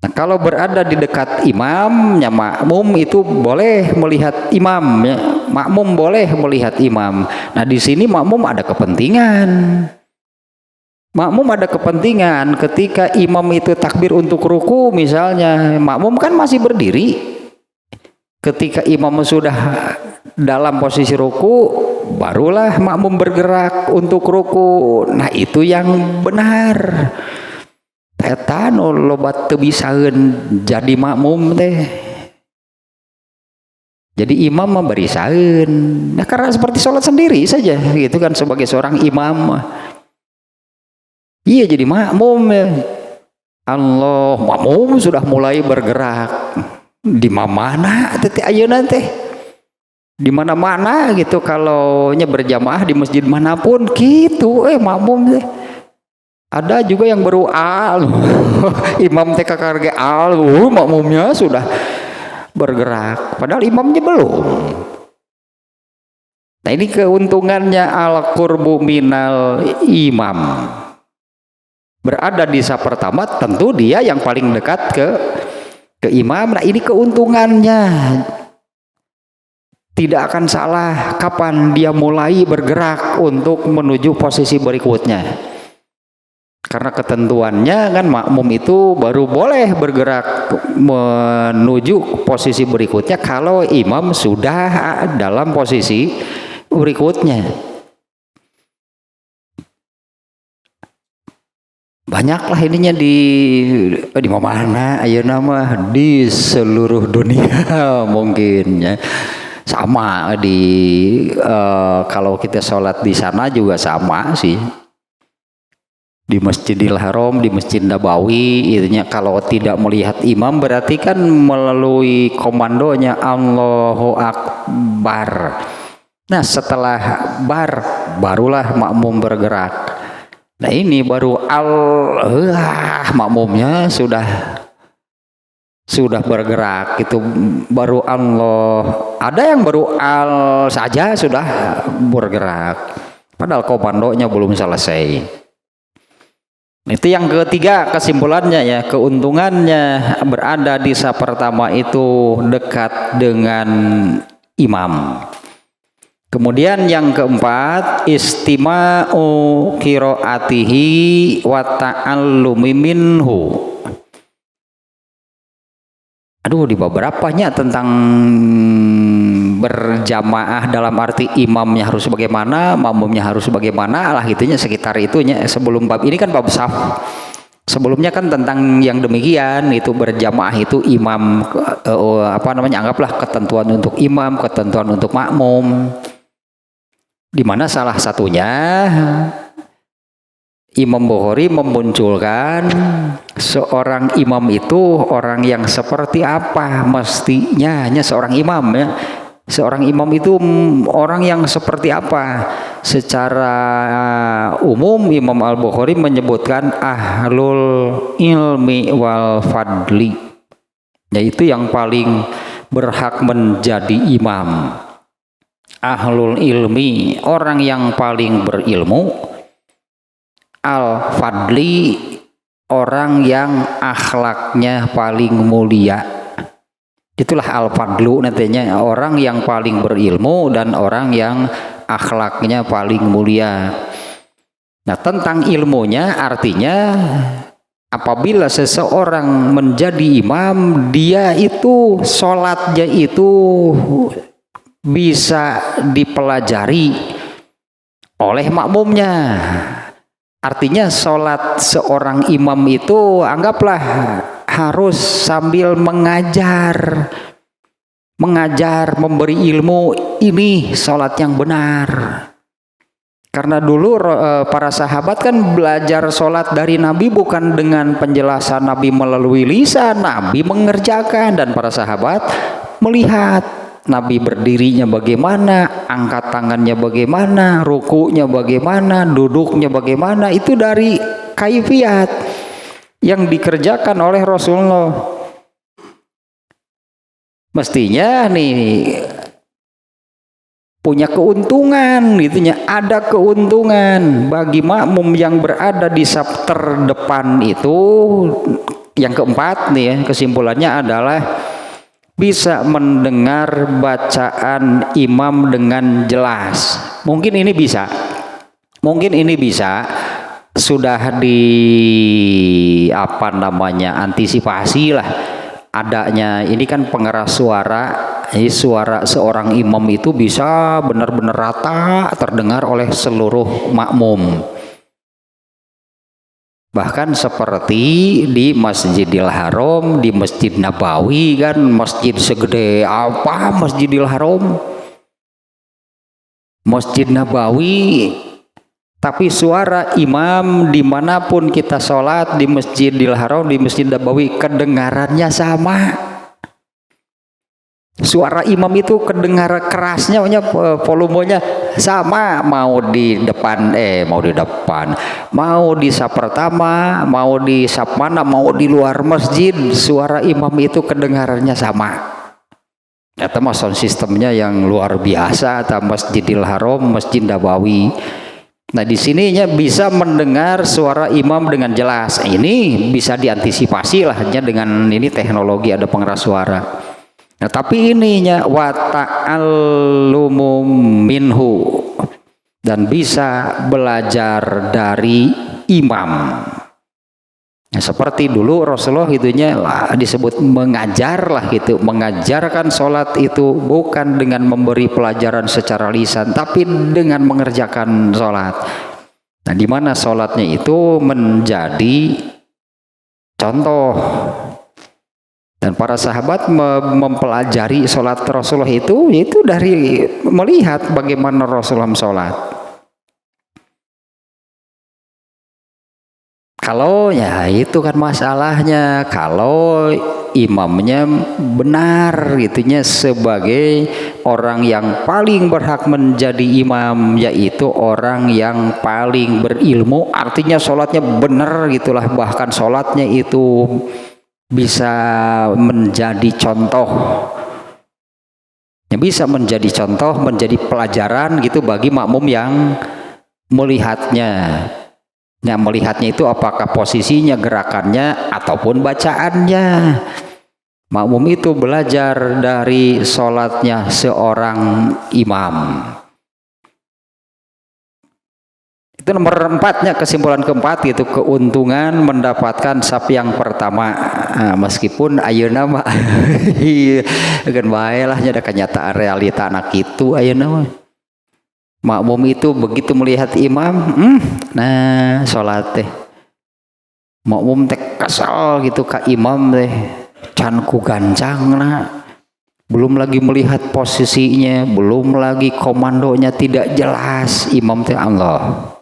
Nah, kalau berada di dekat imam, ya makmum itu boleh melihat imam, ya. Makmum boleh melihat imam. Nah, di sini makmum ada kepentingan. Makmum ada kepentingan ketika imam itu takbir untuk ruku misalnya, makmum kan masih berdiri. Ketika imam sudah dalam posisi ruku, barulah makmum bergerak untuk ruku. Nah, itu yang benar. Eta nu loba teu bisaeun jadi makmum teh. Jadi imam memberi saeun. Nah, karena seperti sholat sendiri saja gitu kan, sebagai seorang imam. Iya, jadi makmum ya. Allah, makmum sudah mulai bergerak. Di mana teh ayeuna teh? Di mana-mana gitu, kalau nya berjamaah di masjid manapun gitu, makmum teh. Ada juga yang baru al, imam teh kakarge al, makmumnya sudah bergerak, padahal imamnya belum. Nah, ini keuntungannya al-qurbu minal imam. Berada di saf pertama, tentu dia yang paling dekat ke imam. Nah, ini keuntungannya. Tidak akan salah kapan dia mulai bergerak untuk menuju posisi berikutnya. Karena ketentuannya kan makmum itu baru boleh bergerak menuju posisi berikutnya kalau imam sudah dalam posisi berikutnya. banyaklah ininya di mana ayeuna mah di seluruh dunia mungkin ya. Sama kalau kita sholat di sana juga sama sih. Di Masjidil Haram, di Masjid Nabawi, itunya kalau tidak melihat imam berarti kan melalui komandonya Allahu Akbar. Nah setelah barulah makmum bergerak. Nah ini baru makmumnya sudah bergerak, itu baru Allah. Ada yang baru saja sudah bergerak, padahal komandonya belum selesai. Itu yang ketiga kesimpulannya ya, keuntungannya berada di saf pertama itu dekat dengan imam. Kemudian yang keempat, istima'u qiraatihi wa ta'allumi minhu. Di beberapanya tentang berjamaah dalam arti imamnya harus bagaimana, makmumnya harus bagaimana lah gitunya, sekitar itunya. Sebelum bab ini kan bab saf. Sebelumnya kan tentang yang demikian, itu berjamaah itu imam anggaplah ketentuan untuk imam, ketentuan untuk makmum. Di mana salah satunya Imam Bukhari memunculkan seorang imam itu orang yang seperti apa mestinya, hanya seorang imam ya. Seorang imam itu orang yang seperti apa? Secara umum Imam Al-Bukhari menyebutkan ahlul ilmi wal fadli, yaitu yang paling berhak menjadi imam. Ahlul ilmi, orang yang paling berilmu. Al-fadli, orang yang akhlaknya paling mulia. Itulah al-fadlu nantinya, orang yang paling berilmu dan orang yang akhlaknya paling mulia. Nah tentang ilmunya artinya apabila seseorang menjadi imam, dia itu sholatnya itu bisa dipelajari oleh makmumnya. Artinya sholat seorang imam itu anggaplah harus sambil mengajar, memberi ilmu, ini sholat yang benar. Karena dulu para sahabat kan belajar sholat dari Nabi bukan dengan penjelasan Nabi melalui lisan, Nabi mengerjakan dan para sahabat melihat Nabi berdirinya bagaimana, angkat tangannya bagaimana, rukunya bagaimana, duduknya bagaimana, itu dari kaifiat yang dikerjakan oleh Rasulullah. Mestinya nih punya keuntungan gitunya, ada keuntungan bagi makmum yang berada di saf terdepan itu. Yang keempat nih ya, kesimpulannya adalah bisa mendengar bacaan imam dengan jelas. Mungkin ini bisa sudah antisipasi lah adanya ini kan pengeras suara. Jadi suara seorang imam itu bisa benar-benar rata terdengar oleh seluruh makmum. Bahkan seperti di Masjidil Haram, di Masjid Nabawi kan, masjid segede apa Masjidil Haram, Masjid Nabawi, tapi suara imam dimanapun kita sholat, di Masjidil Haram, di Masjid Nabawi, kedengarannya sama. Suara imam itu kedengar kerasnya, volumenya sama, mau di depan, mau di saf pertama, mau di saf mana, mau di luar masjid, suara imam itu kedengarannya sama. Itu mah sound sistemnya yang luar biasa, atau Masjidil Haram, Masjid Nabawi. Nah di sininya bisa mendengar suara imam dengan jelas. Ini bisa diantisipasi lah hanya dengan ini teknologi ada pengeras suara. Nah tapi ininya wa ta'allumu minhu, dan bisa belajar dari imam. Nah, seperti dulu Rasulullah itunya disebut mengajar lah gitu, mengajarkan sholat itu bukan dengan memberi pelajaran secara lisan, tapi dengan mengerjakan sholat. Nah, di mana sholatnya itu menjadi contoh. Dan para sahabat mempelajari sholat Rasulullah itu, yaitu dari melihat bagaimana Rasulullah sholat. Kalau ya itu kan masalahnya, kalau imamnya benar gitunya sebagai orang yang paling berhak menjadi imam, yaitu orang yang paling berilmu, artinya sholatnya benar gitulah, bahkan sholatnya itu bisa menjadi contoh, ya bisa menjadi contoh, menjadi pelajaran gitu bagi makmum yang melihatnya. Nah, melihatnya itu apakah posisinya, gerakannya, ataupun bacaannya. Makmum itu belajar dari sholatnya seorang imam. Itu nomor 4-nya, kesimpulan keempat, itu keuntungan mendapatkan saf yang pertama. Nah, meskipun ayeuna mah kan bae lah nya ada kenyataan realita anak itu ayeuna mah. Makmum itu begitu melihat imam, nah sholat teh makmum teh kesal gitu ka imam teh, can ku gancang nah. Belum lagi melihat posisinya, belum lagi komandonya tidak jelas, imam teh Allah.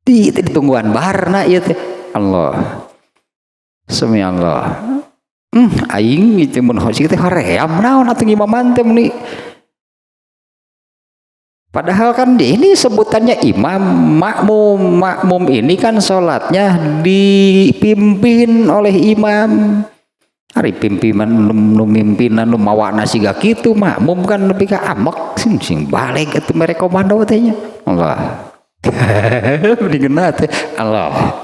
Itu ditungguan barna ieu teh Allah. Semi Allah. Aing itu mun hosi teh hoream naon atuh imaman teh meni. Padahal kan ini sebutannya imam, makmum ini kan sholatnya dipimpin oleh imam. Hari pimpinan nu mimpinan nu mawana siga kitu, makmum kan lebih ka amek sing balik atuh mere komando teh nya. Allah. Mendingan teh Allah.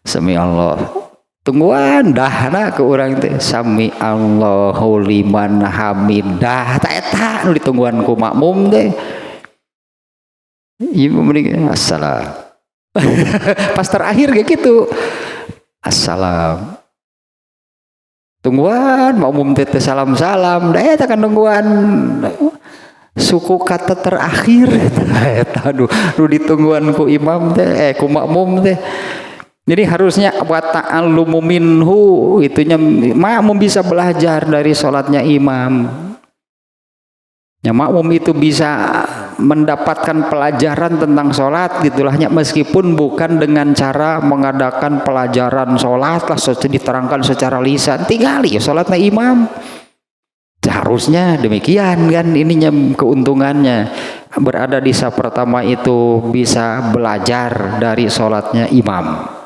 Sami Allah. Tungguan dahna ke urang teh sami Allahu liman hamidah, ta eta nu ditungguan ku makmum teh. Ieu mending assalam. Pas terakhir kayak gitu. Assalam. Tungguan makmum teh salam-salam, da eta kan tungguan suku kata terakhir eta aduh nu ditungguan ku imam teh ku makmum teh. Jadi harusnya wa ta'allumu minhu, itunya makmum bisa belajar dari sholatnya imam. Ya, makmum itu bisa mendapatkan pelajaran tentang sholat gitulahnya, meskipun bukan dengan cara mengadakan pelajaran sholat lah diterangkan secara lisan, tinggali ya sholatnya imam. Harusnya demikian kan, ininya keuntungannya berada di saf pertama itu bisa belajar dari sholatnya imam.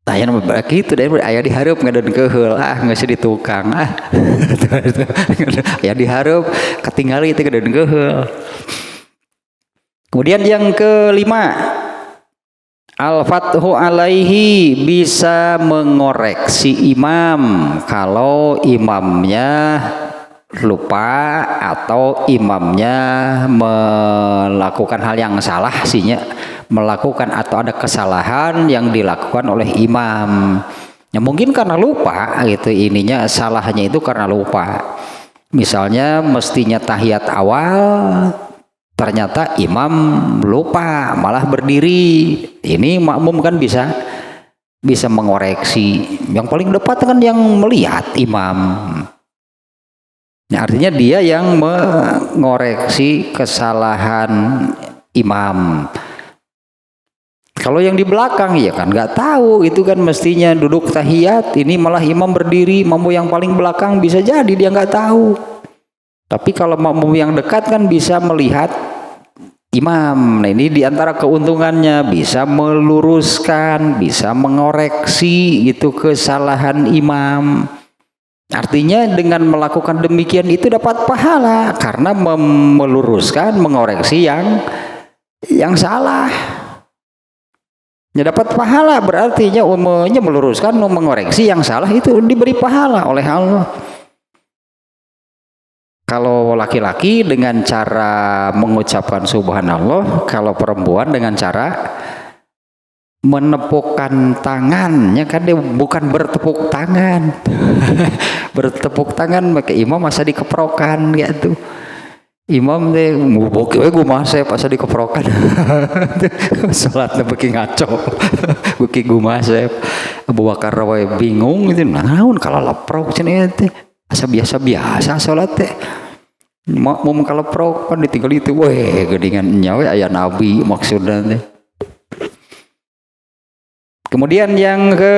Tanya nama begitu deh, ayah diharap ngadan keheul nggak di tukang ayah diharap ketinggalan itu ngadan keheul. Kemudian yang kelima, al-fathu alaihi, bisa mengoreksi imam kalau imamnya lupa atau imamnya melakukan hal yang salah melakukan atau ada kesalahan yang dilakukan oleh imam. Ya mungkin karena lupa gitu, ininya salahnya itu karena lupa. Misalnya mestinya tahiyat awal, ternyata imam lupa malah berdiri. Ini makmum kan bisa mengoreksi. Yang paling depan kan yang melihat imam. Nah, artinya dia yang mengoreksi kesalahan imam. Kalau yang di belakang ya kan nggak tahu, itu kan mestinya duduk tahiyat, ini malah imam berdiri, makmum yang paling belakang bisa jadi dia nggak tahu. Tapi kalau makmum yang dekat kan bisa melihat imam. Nah, ini diantara keuntungannya, bisa meluruskan, bisa mengoreksi itu kesalahan imam. Artinya dengan melakukan demikian itu dapat pahala karena meluruskan, mengoreksi yang salah. Ya dapat pahala, berarti umumnya meluruskan, mengoreksi yang salah itu diberi pahala oleh Allah. Kalau laki-laki dengan cara mengucapkan subhanallah, kalau perempuan dengan cara menepukkan tangannya kan, dia bukan bertepuk tangan. Bertepuk tangan pakai imam masa dikeprokan gitu. Imam teh ngubuk we gumasep asa dikeprokan. Salatna beuki ngaco. Beuki gumasep. Abu Bakar we bingung gitu. Naon kalaleprok cenah teh. Asa biasa-biasa salat teh. Makmum kaleprok pan ditinggal itu we geuningan nya we aya nabi maksudna teh. Kemudian yang ke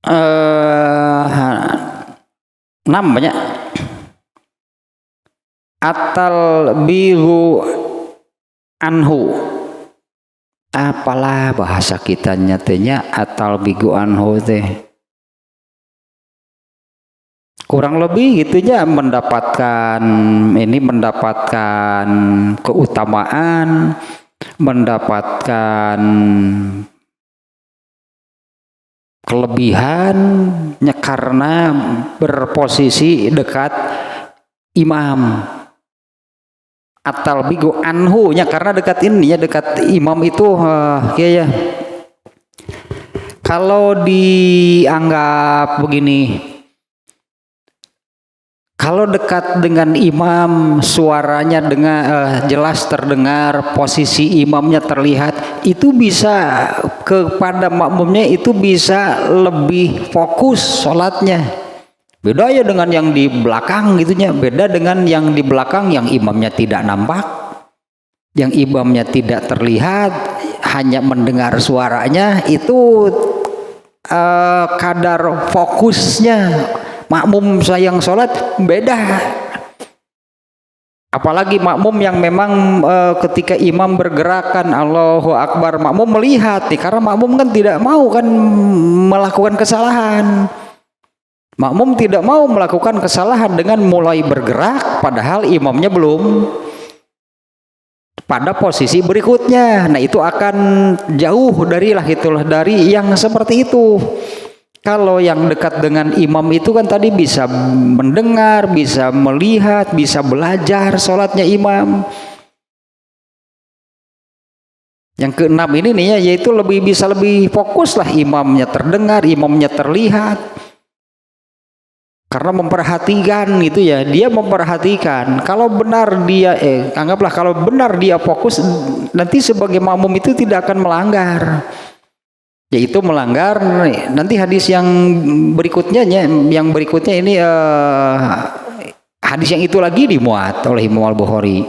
6 banyak atal bihu anhu. Apalah bahasa kita nyatanya atal bihu anhu teh. Kurang lebih gitunya mendapatkan keutamaan, mendapatkan kelebihannya karena berposisi dekat imam. Atal bigu anhu nya karena dekat ini ya, dekat imam itu ya. Kalau dianggap begini, kalau dekat dengan imam suaranya jelas terdengar, posisi imamnya terlihat, itu bisa kepada makmumnya itu bisa lebih fokus sholatnya. Beda ya dengan yang di belakang gitunya, beda dengan yang di belakang yang imamnya tidak nampak, yang imamnya tidak terlihat, hanya mendengar suaranya, itu kadar fokusnya makmum sayang sholat beda. Apalagi makmum yang memang ketika imam bergerakan Allahu Akbar, makmum melihat nih, karena makmum kan tidak mau kan melakukan kesalahan. Makmum tidak mau melakukan kesalahan dengan mulai bergerak padahal imamnya belum pada posisi berikutnya. Nah, itu akan jauh dari yang seperti itu. Kalau yang dekat dengan imam itu kan tadi bisa mendengar, bisa melihat, bisa belajar sholatnya imam. Yang keenam ini nih ya, yaitu bisa lebih fokus lah, imamnya terdengar, imamnya terlihat. Karena memperhatikan gitu ya, dia memperhatikan. Kalau benar dia anggaplah kalau benar dia fokus, nanti sebagai makmum itu tidak akan melanggar. Yaitu melanggar nanti hadis yang berikutnya ini hadis yang itu lagi dimuat oleh Imam Al-Bukhari,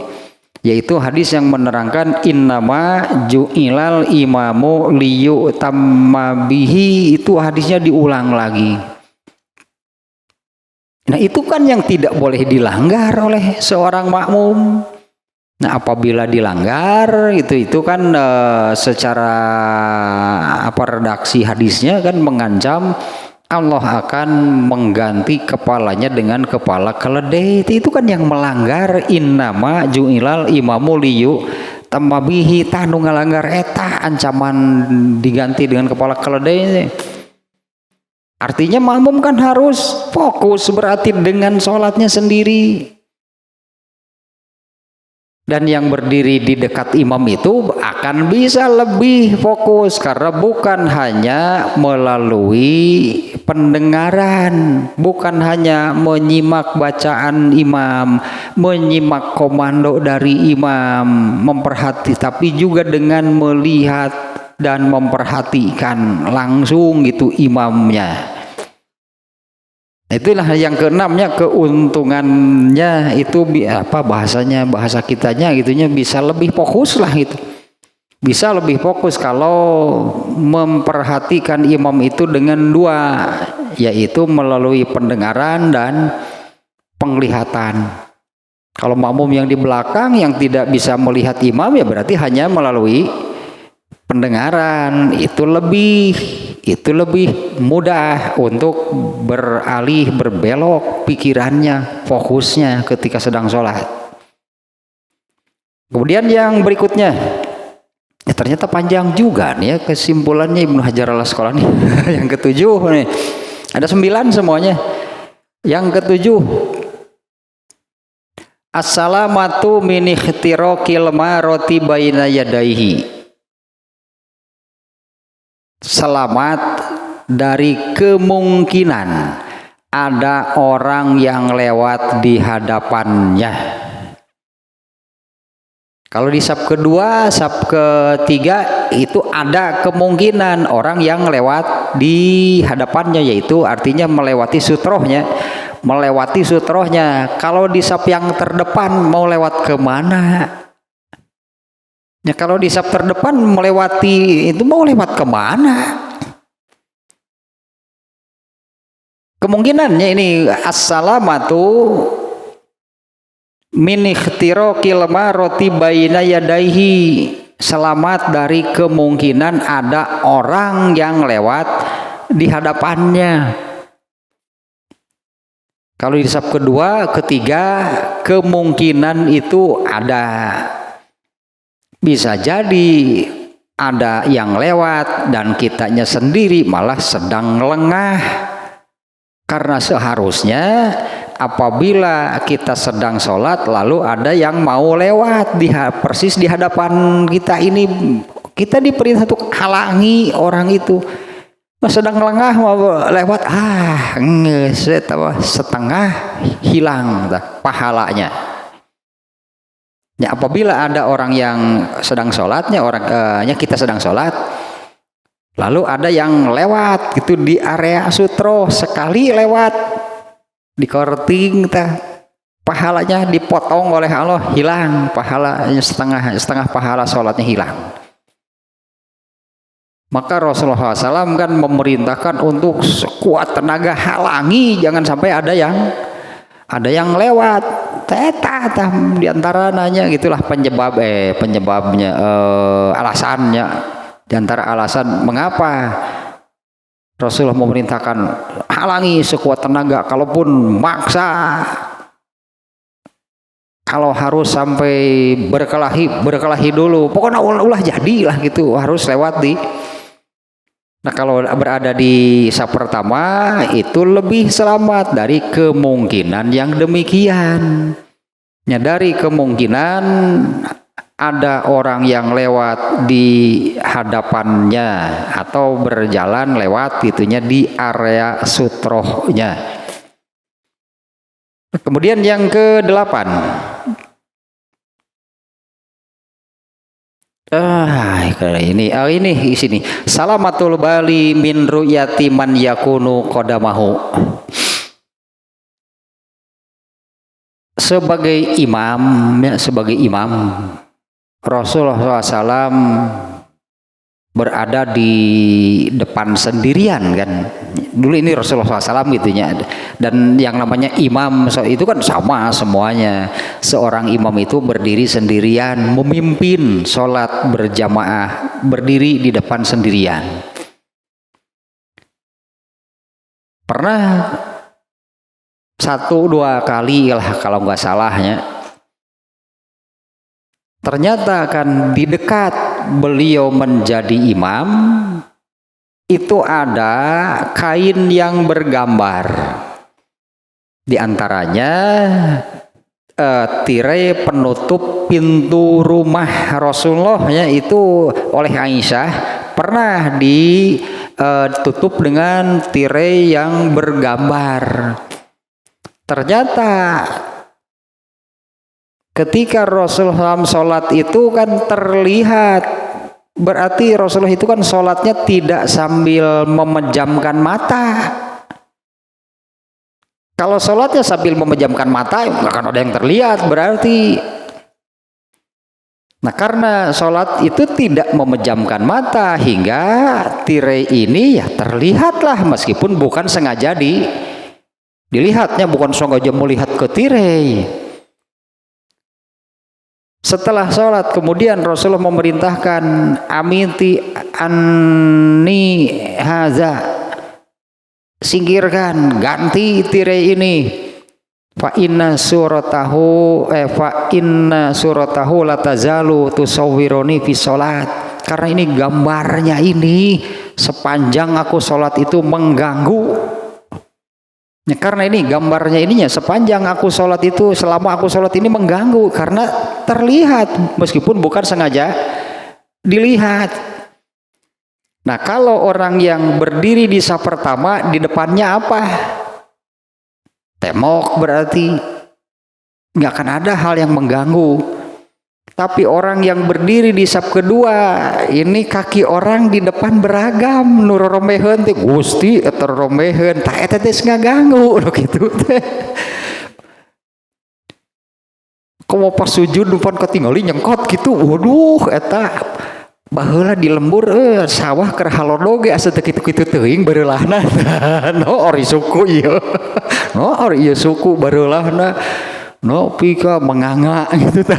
yaitu hadis yang menerangkan innama ju'ilal imamu liyutamma bihi. Itu hadisnya diulang lagi. Nah, itu kan yang tidak boleh dilanggar oleh seorang makmum. Nah, apabila dilanggar itu kan secara redaksi hadisnya kan mengancam Allah akan mengganti kepalanya dengan kepala keledai. Itu kan yang melanggar innama ju'ilal imamu liyu tamabihi, tanu ngalanggar eta ancaman diganti dengan kepala keledai. Artinya makmum kan harus fokus berarti dengan sholatnya sendiri. Dan yang berdiri di dekat imam itu akan bisa lebih fokus karena bukan hanya melalui pendengaran, bukan hanya menyimak bacaan imam, menyimak komando dari imam, tapi juga dengan melihat dan memperhatikan langsung gitu imamnya. Itulah yang keenamnya, keuntungannya itu bahasa kitanya gitunya, bisa lebih fokus lah gitu. Bisa lebih fokus kalau memperhatikan imam itu dengan dua, yaitu melalui pendengaran dan penglihatan. Kalau makmum yang di belakang yang tidak bisa melihat imam ya berarti hanya melalui pendengaran. Itu lebih mudah untuk berbelok pikirannya, fokusnya ketika sedang sholat. Kemudian yang berikutnya, ternyata panjang juga nih ya kesimpulannya Ibnu Hajar Al-Asqalani. Yang ketujuh nih, ada 9 semuanya. Yang ketujuh, as-salamatu min ikhtiraqil maroti baina yadaihi. Selamat dari kemungkinan ada orang yang lewat di hadapannya. Kalau di saf kedua, saf ketiga itu ada kemungkinan orang yang lewat di hadapannya, yaitu artinya melewati sutrohnya. Kalau di saf yang terdepan mau lewat kemana? Ya kalau di saf terdepan melewati itu mau lewat kemana? Kemungkinannya ini as-salamatu min ikhtiraqil maroti baina yadaihi, selamat dari kemungkinan ada orang yang lewat di hadapannya. Kalau di saf kedua, ketiga, kemungkinan itu ada. Bisa jadi ada yang lewat dan kitanya sendiri malah sedang lengah. Karena seharusnya apabila kita sedang sholat lalu ada yang mau lewat persis di hadapan kita ini, kita diperintah untuk halangi orang itu. Sedang lengah mau lewat, setengah hilang pahalanya. Ya, apabila ada orang yang sedang sholatnya, kita sedang sholat, lalu ada yang lewat gitu di area sutro, sekali lewat di korting, pahalanya dipotong oleh Allah, hilang pahalanya, setengah pahala sholatnya hilang. Maka Rasulullah SAW kan memerintahkan untuk sekuat tenaga halangi, jangan sampai ada yang lewat. Diantara nanya gitulah penyebabnya, alasannya. Diantara alasan mengapa Rasulullah memerintahkan halangi sekuat tenaga, kalaupun maksa, kalau harus sampai berkelahi dulu, pokoknya ulah jadilah gitu, harus lewat di. Nah kalau berada di saf pertama itu lebih selamat dari kemungkinan yang demikian. Ya, dari kemungkinan ada orang yang lewat di hadapannya atau berjalan lewat gitunya di area sutrohnya. Kemudian yang ke-8. Ini di sini. Salamatul bali min ru'yati man yakunu qadamahu. Sebagai imam Rasulullah SAW berada di depan sendirian kan. Dulu ini Rasulullah SAW gitunya. Dan yang namanya imam itu kan sama semuanya. Seorang imam itu berdiri sendirian, memimpin sholat berjamaah, berdiri di depan sendirian. Pernah 1-2 kali lah kalau nggak salahnya. Ternyata kan di dekat beliau menjadi imam itu ada kain yang bergambar. Di antaranya tirai penutup pintu rumah Rasulullah itu oleh Aisyah pernah ditutup dengan tirai yang bergambar. Ternyata ketika Rasulullah SAW sholat itu kan terlihat, berarti Rasulullah itu kan sholatnya tidak sambil memejamkan mata. Kalau sholatnya sambil memejamkan mata nggak akan ada yang terlihat berarti. Nah karena sholat itu tidak memejamkan mata hingga tirai ini ya terlihatlah meskipun bukan sengaja dilihatnya, bukan sengaja melihat ke tirai. Setelah sholat kemudian Rasulullah memerintahkan amiti anni haza, singkirkan, ganti tirai ini. Fa inna suratahu latazalu tusawwiruni fi sholat. Karena ini gambarnya ini sepanjang aku sholat itu mengganggu. Ya, karena ini gambarnya ininya sepanjang aku sholat itu, selama aku sholat ini mengganggu karena terlihat meskipun bukan sengaja dilihat. Nah kalau orang yang berdiri di saf pertama di depannya apa? Tembok berarti nggak akan ada hal yang mengganggu. Tapi orang yang berdiri di saf kedua, ini kaki orang di depan beragam, nu roromehen teh Gusti eta roromehen, tah eta teh ngaganggu kitu teh. Komo pas sujud depan ketinggali nyengkot gitu, waduh eta baheula di lembur sawah keur halodo ge asa teu kitu-kitu teuing bareulahna. No ori suku ieu. No ori ieu suku bareulahna. No pika menganga gitu tah.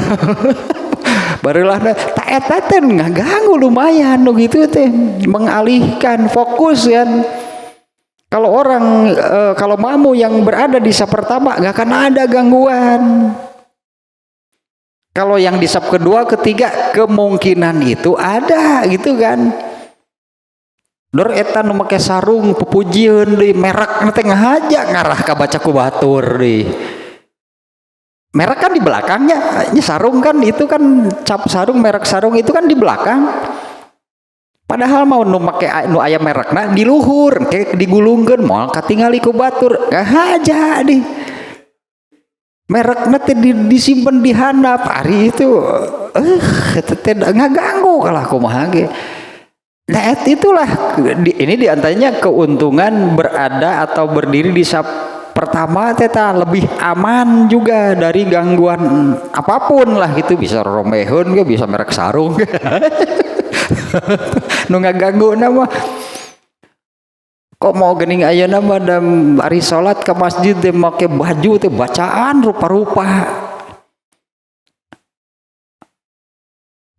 Barulah tak eta teh ngaganggu lumayan nu gitu teh, mengalihkan fokus kan. Kalau orang kalau mamu yang berada di saf pertama gak akan ada gangguan. Kalau yang di saf kedua ketiga kemungkinan itu ada gitu kan. Dor eta nu make sarung pupujieun deui merek teh ngahaja ngarah ka baca ku batur deui. Merek kan di belakangnya, sarung kan itu kan cap sarung, merek sarung itu kan di belakang. Padahal mau nu make nu aya merekna di luhur, kayak digulungkeun moal katingali ku batur. Aja di merekna teh disimpen di handap ari itu teh ngaganggu kalah kumaha ge. Nah itulah ini diantaranya keuntungan berada atau berdiri di saf pertama teta lebih aman juga dari gangguan apapun lah gitu, bisa romehun ge bisa merek sarung nu ngaganggu nama kok mau geuning ayeuna mah dan ari salat ke masjid teh make baju teh bacaan rupa-rupa.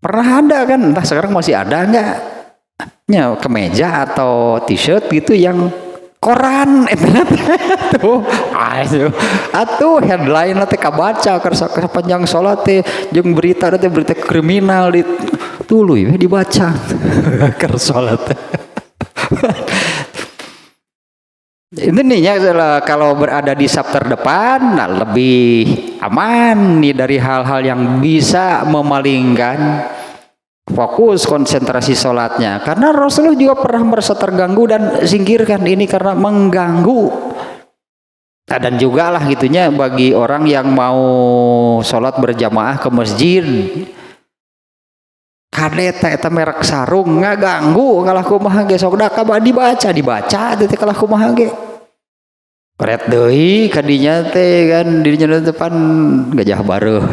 Pernah ada kan, entah sekarang masih ada enggak nya kemeja atau t-shirt gitu yang koran tuh atuh headline teh kabaca keur panjang salat teh jeung berita teh berita kriminal di tuluy we dibaca keur salat. Intinya kalau berada di saf terdepan nah lebih aman nih dari hal-hal yang bisa memalingkan fokus konsentrasi sholatnya, karena Rasulullah juga pernah merasa terganggu dan singkirkan ini karena mengganggu. Nah, dan juga lah gitunya bagi orang yang mau sholat berjamaah ke masjid kadeta eta merek sarung ngaganggu kalah kumaha ge sok da dibaca teh kalah kumaha ge keret deui kadinya teh kan dirinya depan gajah bareuh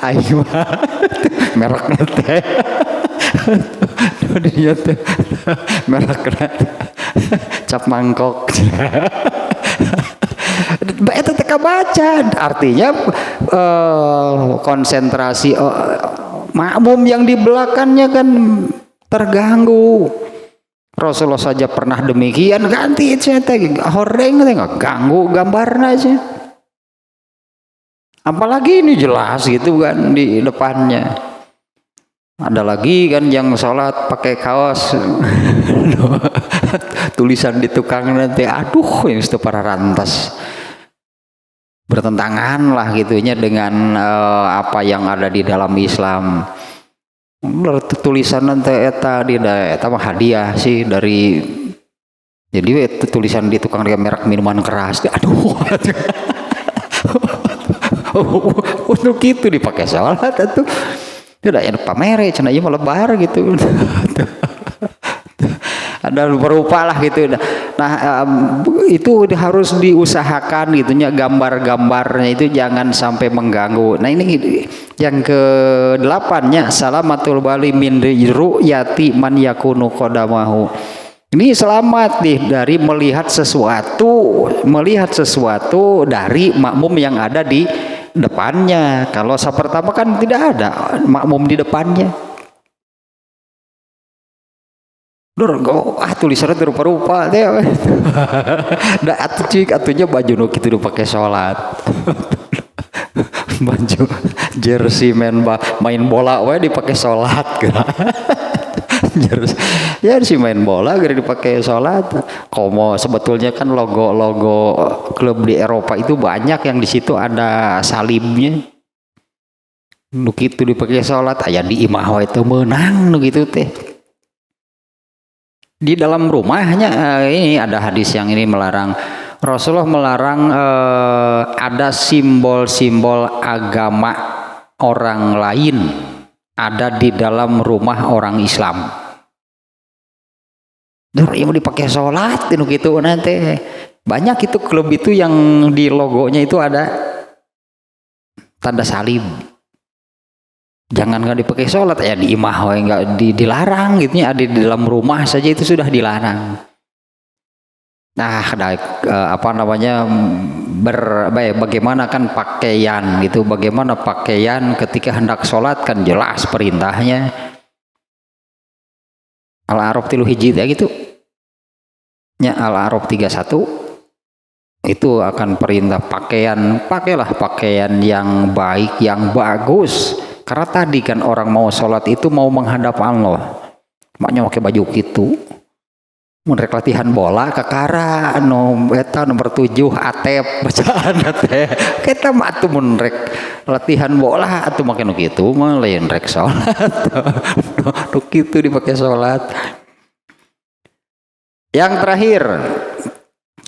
aing mah merekna teh dirinya teh merekna cap mangkok eta teh kabaca artinya konsentrasi makmum yang di belakangnya kan terganggu. Rasulullah saja pernah demikian, ganti horeng nggak ganggu gambarnya aja. Apalagi ini jelas gitu kan di depannya. Ada lagi kan yang sholat pakai kaos tulisan di tukang nanti, aduh ini sudah para rantas. Bertentangan lah gitunya dengan apa yang ada di dalam Islam. Tulisan nanti eta mah hadiah sih dari, jadi tulisan di tukang merek minuman keras, aduh untuk itu dipakai sholat itu tidak yang pamere cenah ieu lebar gitu. Ada berupa lah gitu. Nah itu harus diusahakan gitunya, gambar-gambarnya itu jangan sampai mengganggu. Nah ini yang ke-8-nya salamatul bali min ru'yati man yakunu qadamahu. Ini selamat nih dari melihat sesuatu dari makmum yang ada di depannya. Kalau saf pertama kan tidak ada makmum di depannya. Tulisannya rupa-rupa teh. Da atunya baju nu kitu dipake salat. Baju jersey main bola we dipake salat. Jersey main bola gede dipake salat. Komo sebetulnya kan logo klub di Eropa itu banyak yang di situ ada salibnya. Nu kitu dipake salat aya di imah wae teu meunang nu kitu teh. Di dalam rumahnya ini ada hadis yang ini melarang Rasulullah melarang ada simbol-simbol agama orang lain ada di dalam rumah orang Islam. Yang dipakai sholat itu gitu nanti banyak itu klub itu yang di logonya itu ada tanda salib. Jangan nggak dipakai sholat ya di imah nggak dilarang gitu ya, ada di dalam rumah saja itu sudah dilarang. Nah, apa namanya bagaimana kan pakaian gitu, bagaimana pakaian ketika hendak sholat kan jelas perintahnya. Al-A'raf 3 hiji ya gitu. Ya Al-A'raf 31 itu akan perintah pakailah pakaian yang baik, yang bagus. Karena tadi kan orang mau sholat itu mau menghadap Allah, makanya pakai baju gitu. Menrek latihan bola kakara eta nomor 7 atep bacaan teh kita mah atuh menrek latihan bola atuh make nu kitu mah lain rek salat nu kitu dipakai salat. Yang terakhir,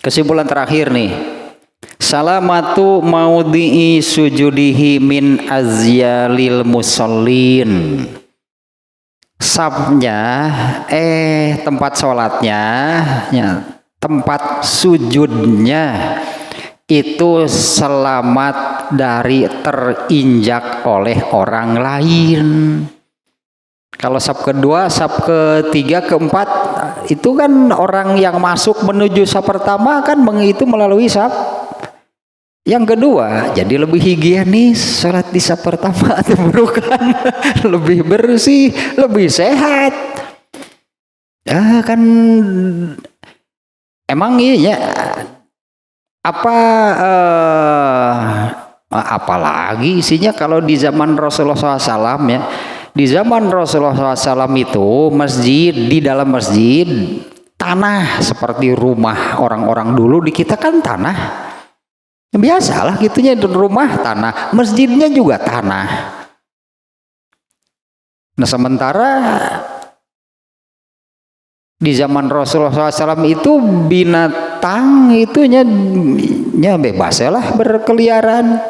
kesimpulan terakhir nih, salamatu maudhi'i sujudihi min azyalil musallin. Sabnya tempat sholatnya ya, tempat sujudnya itu selamat dari terinjak oleh orang lain. Kalau sab kedua, sab ketiga, keempat itu kan orang yang masuk menuju sab pertama kan itu melalui sab yang kedua, jadi lebih higienis sholat di saf pertama atau bukan lebih bersih, lebih sehat. Kan emang iya apalagi isinya kalau di zaman Rasulullah SAW ya, di zaman Rasulullah SAW itu masjid, di dalam masjid tanah seperti rumah orang-orang dulu, di kita kan tanah. Biasalah gitunya, rumah tanah, masjidnya juga tanah. Nah sementara di zaman Rasulullah SAW itu binatang itunya bebas lah berkeliaran.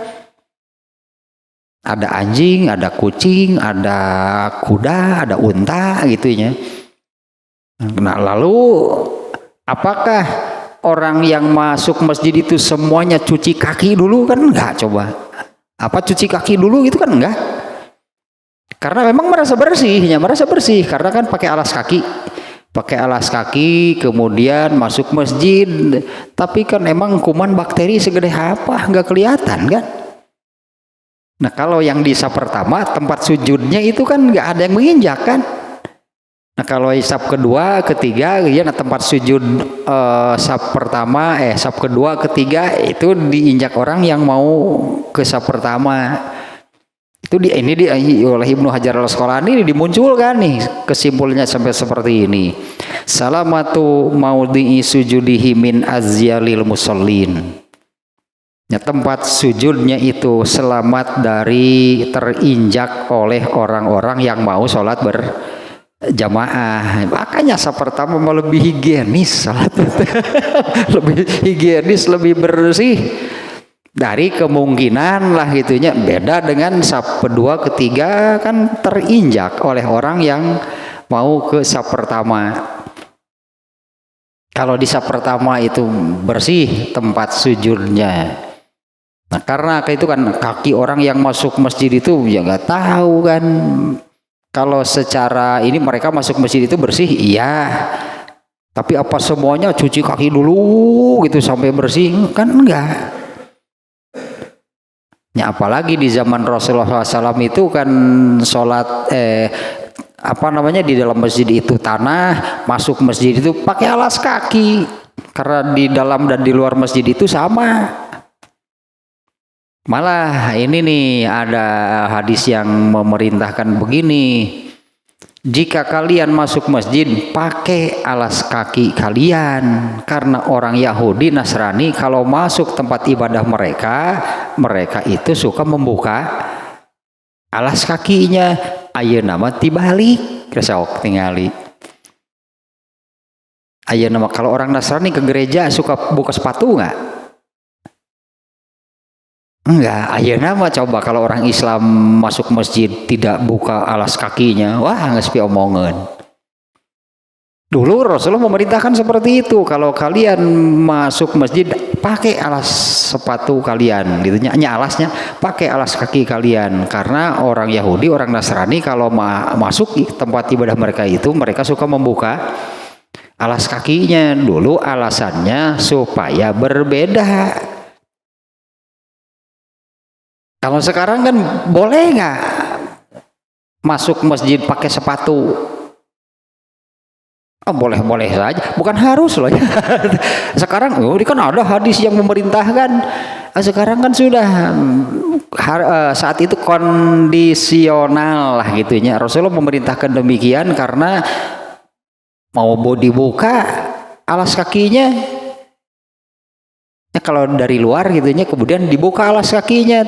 Ada anjing, ada kucing, ada kuda, ada unta gitunya. Nah lalu apakah orang yang masuk masjid itu semuanya cuci kaki dulu? Kan enggak. Coba apa cuci kaki dulu itu kan enggak, karena memang merasa bersih karena kan pakai alas kaki kemudian masuk masjid. Tapi kan emang kuman bakteri segede apa enggak kelihatan kan. Nah kalau yang di saf pertama tempat sujudnya itu kan enggak ada yang menginjak kan. Nah kalau saf kedua, ketiga, ya tempat sujud saf pertama, saf kedua, ketiga itu diinjak orang yang mau ke saf pertama. Itu ini oleh Ibnu Hajar Al-Asqalani dimunculkan nih kesimpulannya sampai seperti ini. Salamatu maudhi'i sujudihi min azyalil musallin. Ya, tempat sujudnya itu selamat dari terinjak oleh orang-orang yang mau sholat jamaah. Makanya saf pertama mau lebih higienis salat lebih higienis, lebih bersih dari kemungkinan lah gitunya. Beda dengan saf kedua, ketiga kan terinjak oleh orang yang mau ke saf pertama. Kalau di saf pertama itu bersih tempat sujudnya. Nah karena itu kan kaki orang yang masuk masjid itu ya nggak tahu kan. Kalau secara ini mereka masuk masjid itu bersih, iya. Tapi apa semuanya cuci kaki dulu gitu sampai bersih? Kan enggak. Ya apalagi di zaman Rasulullah SAW itu kan sholat di dalam masjid itu tanah, masuk masjid itu pakai alas kaki. Karena di dalam dan di luar masjid itu sama. Malah ini nih ada hadis yang memerintahkan begini, jika kalian masuk masjid pakai alas kaki kalian, karena orang Yahudi Nasrani kalau masuk tempat ibadah mereka itu suka membuka alas kakinya. Ayeuna mah tibalik kesok tingali Ayeuna mah kalau orang Nasrani ke gereja suka buka sepatu nggak? Enggak. Ayeuna mah coba kalau orang Islam masuk masjid tidak buka alas kakinya, wah geus pi omongan. Dulu Rasulullah memerintahkan seperti itu, kalau kalian masuk masjid pakai alas sepatu kalian, gitu nya alasnya pakai alas kaki kalian, karena orang Yahudi, orang Nasrani kalau masuk tempat ibadah mereka itu mereka suka membuka alas kakinya. Dulu alasannya supaya berbeda. Kalau sekarang kan boleh nggak masuk masjid pakai sepatu? Oh, boleh-boleh saja, bukan harus loh. Sekarang ini kan ada hadis yang memerintahkan. Sekarang kan sudah saat itu kondisional lah gitunya. Rasulullah memerintahkan demikian karena mau dibuka alas kakinya. Ya, kalau dari luar gitunya, kemudian dibuka alas kakinya,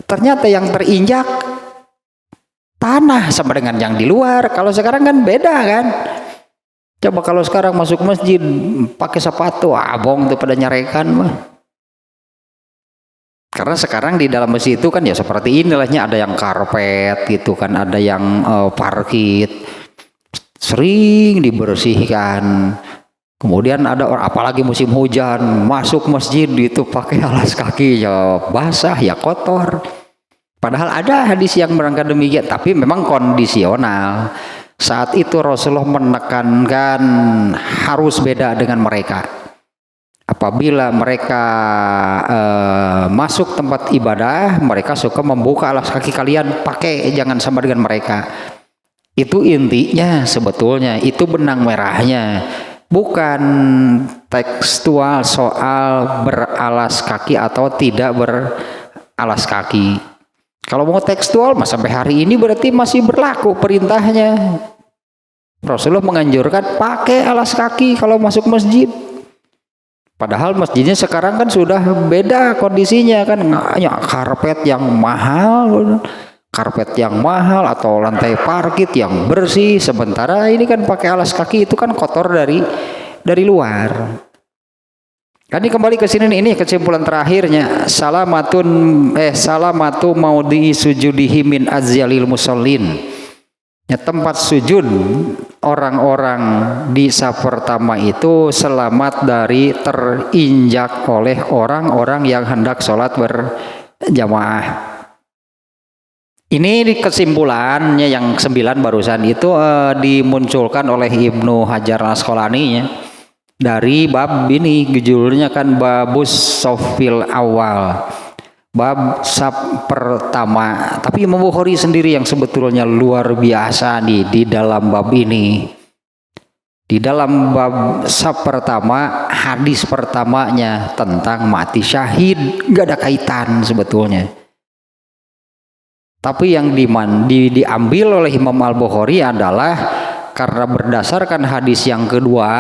ternyata yang terinjak tanah sama dengan yang di luar. Kalau sekarang kan beda kan. Coba kalau sekarang masuk masjid pakai sepatu, abong tuh pada nyarekan mah. Karena sekarang di dalam masjid itu kan ya seperti inilahnya, ada yang karpet gitu kan, ada yang parkit, sering dibersihkan. Kemudian ada orang, apalagi musim hujan, masuk masjid itu pakai alas kaki ya basah ya kotor. Padahal ada hadis yang berangkat demikian, tapi memang kondisional. Saat itu Rasulullah menekankan harus beda dengan mereka. Apabila mereka masuk tempat ibadah, mereka suka membuka alas kaki kalian, pakai, jangan sama dengan mereka. Itu intinya sebetulnya, itu benang merahnya. Bukan tekstual soal beralas kaki atau tidak beralas kaki. Kalau mau tekstual, mas sampai hari ini berarti masih berlaku perintahnya. Rasulullah menganjurkan pakai alas kaki kalau masuk masjid. Padahal masjidnya sekarang kan sudah beda kondisinya kan, ya, karpet yang mahal atau lantai parkit yang bersih. Sementara ini kan pakai alas kaki itu kan kotor dari luar. Jadi kembali ke sini nih, ini kesimpulan terakhirnya, salamatu maudhi sujudihi min azyalil musallin. Ya, tempat sujud orang-orang di saf pertama itu selamat dari terinjak oleh orang-orang yang hendak sholat berjamaah. Ini kesimpulannya yang 9 barusan itu dimunculkan oleh Ibnu Hajar Al-Asqalani ya. Dari bab ini, judulnya kan babus sofil awal, bab saf pertama. Tapi Imam Bukhari sendiri yang sebetulnya luar biasa di dalam bab ini. Di dalam bab saf pertama, hadis pertamanya tentang mati syahid, nggak ada kaitan sebetulnya. Tapi yang diambil oleh Imam Al-Bukhari adalah karena berdasarkan hadis yang kedua,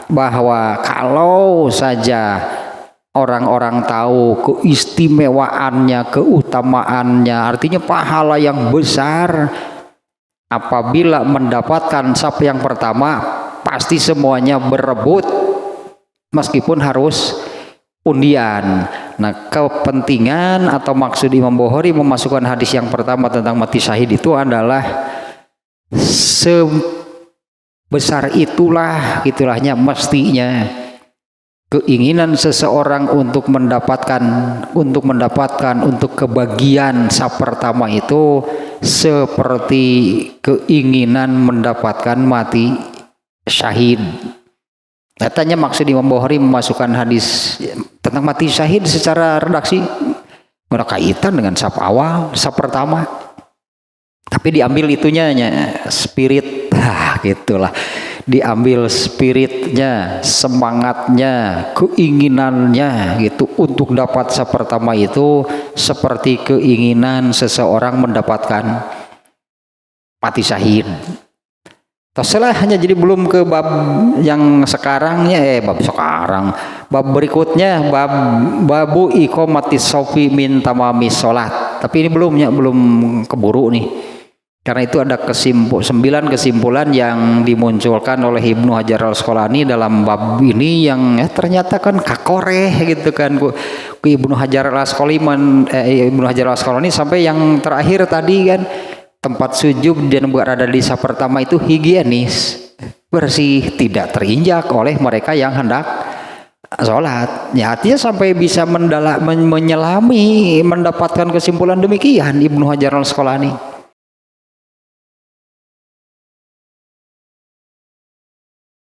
bahwa kalau saja orang-orang tahu keistimewaannya, keutamaannya, artinya pahala yang besar apabila mendapatkan saf yang pertama, pasti semuanya berebut meskipun harus undian. Nah, kepentingan atau maksud Imam Bukhari memasukkan hadis yang pertama tentang mati syahid itu adalah besar itulahnya mestinya keinginan seseorang untuk mendapatkan kebagian saf pertama itu seperti keinginan mendapatkan mati syahid. Katanya maksud Imam Bukhari memasukkan hadis tentang mati syahid secara redaksi berkaitan dengan saf awal, saf pertama. Tapi diambil itunya spirit, gitulah. Diambil spiritnya, semangatnya, keinginannya gitu untuk dapat saf pertama itu seperti keinginan seseorang mendapatkan mati syahid. Terserah hanya, jadi belum ke bab yang sekarangnya, bab berikutnya, babu iqamatis shaufi min tamamis sholat. Tapi ini belum keburu nih. Karena itu ada 9 kesimpulan yang dimunculkan oleh Ibnu Hajar al-Asqalani dalam bab ini yang ternyata kan kakoreh gitu kan ku Ibnu Hajar al-Asqalani sampai yang terakhir tadi kan tempat sujud dan berada di saf pertama itu higienis, bersih, tidak terinjak oleh mereka yang hendak sholat. Ya artinya sampai bisa menyelami mendapatkan kesimpulan demikian Ibnu Hajar al-Asqalani.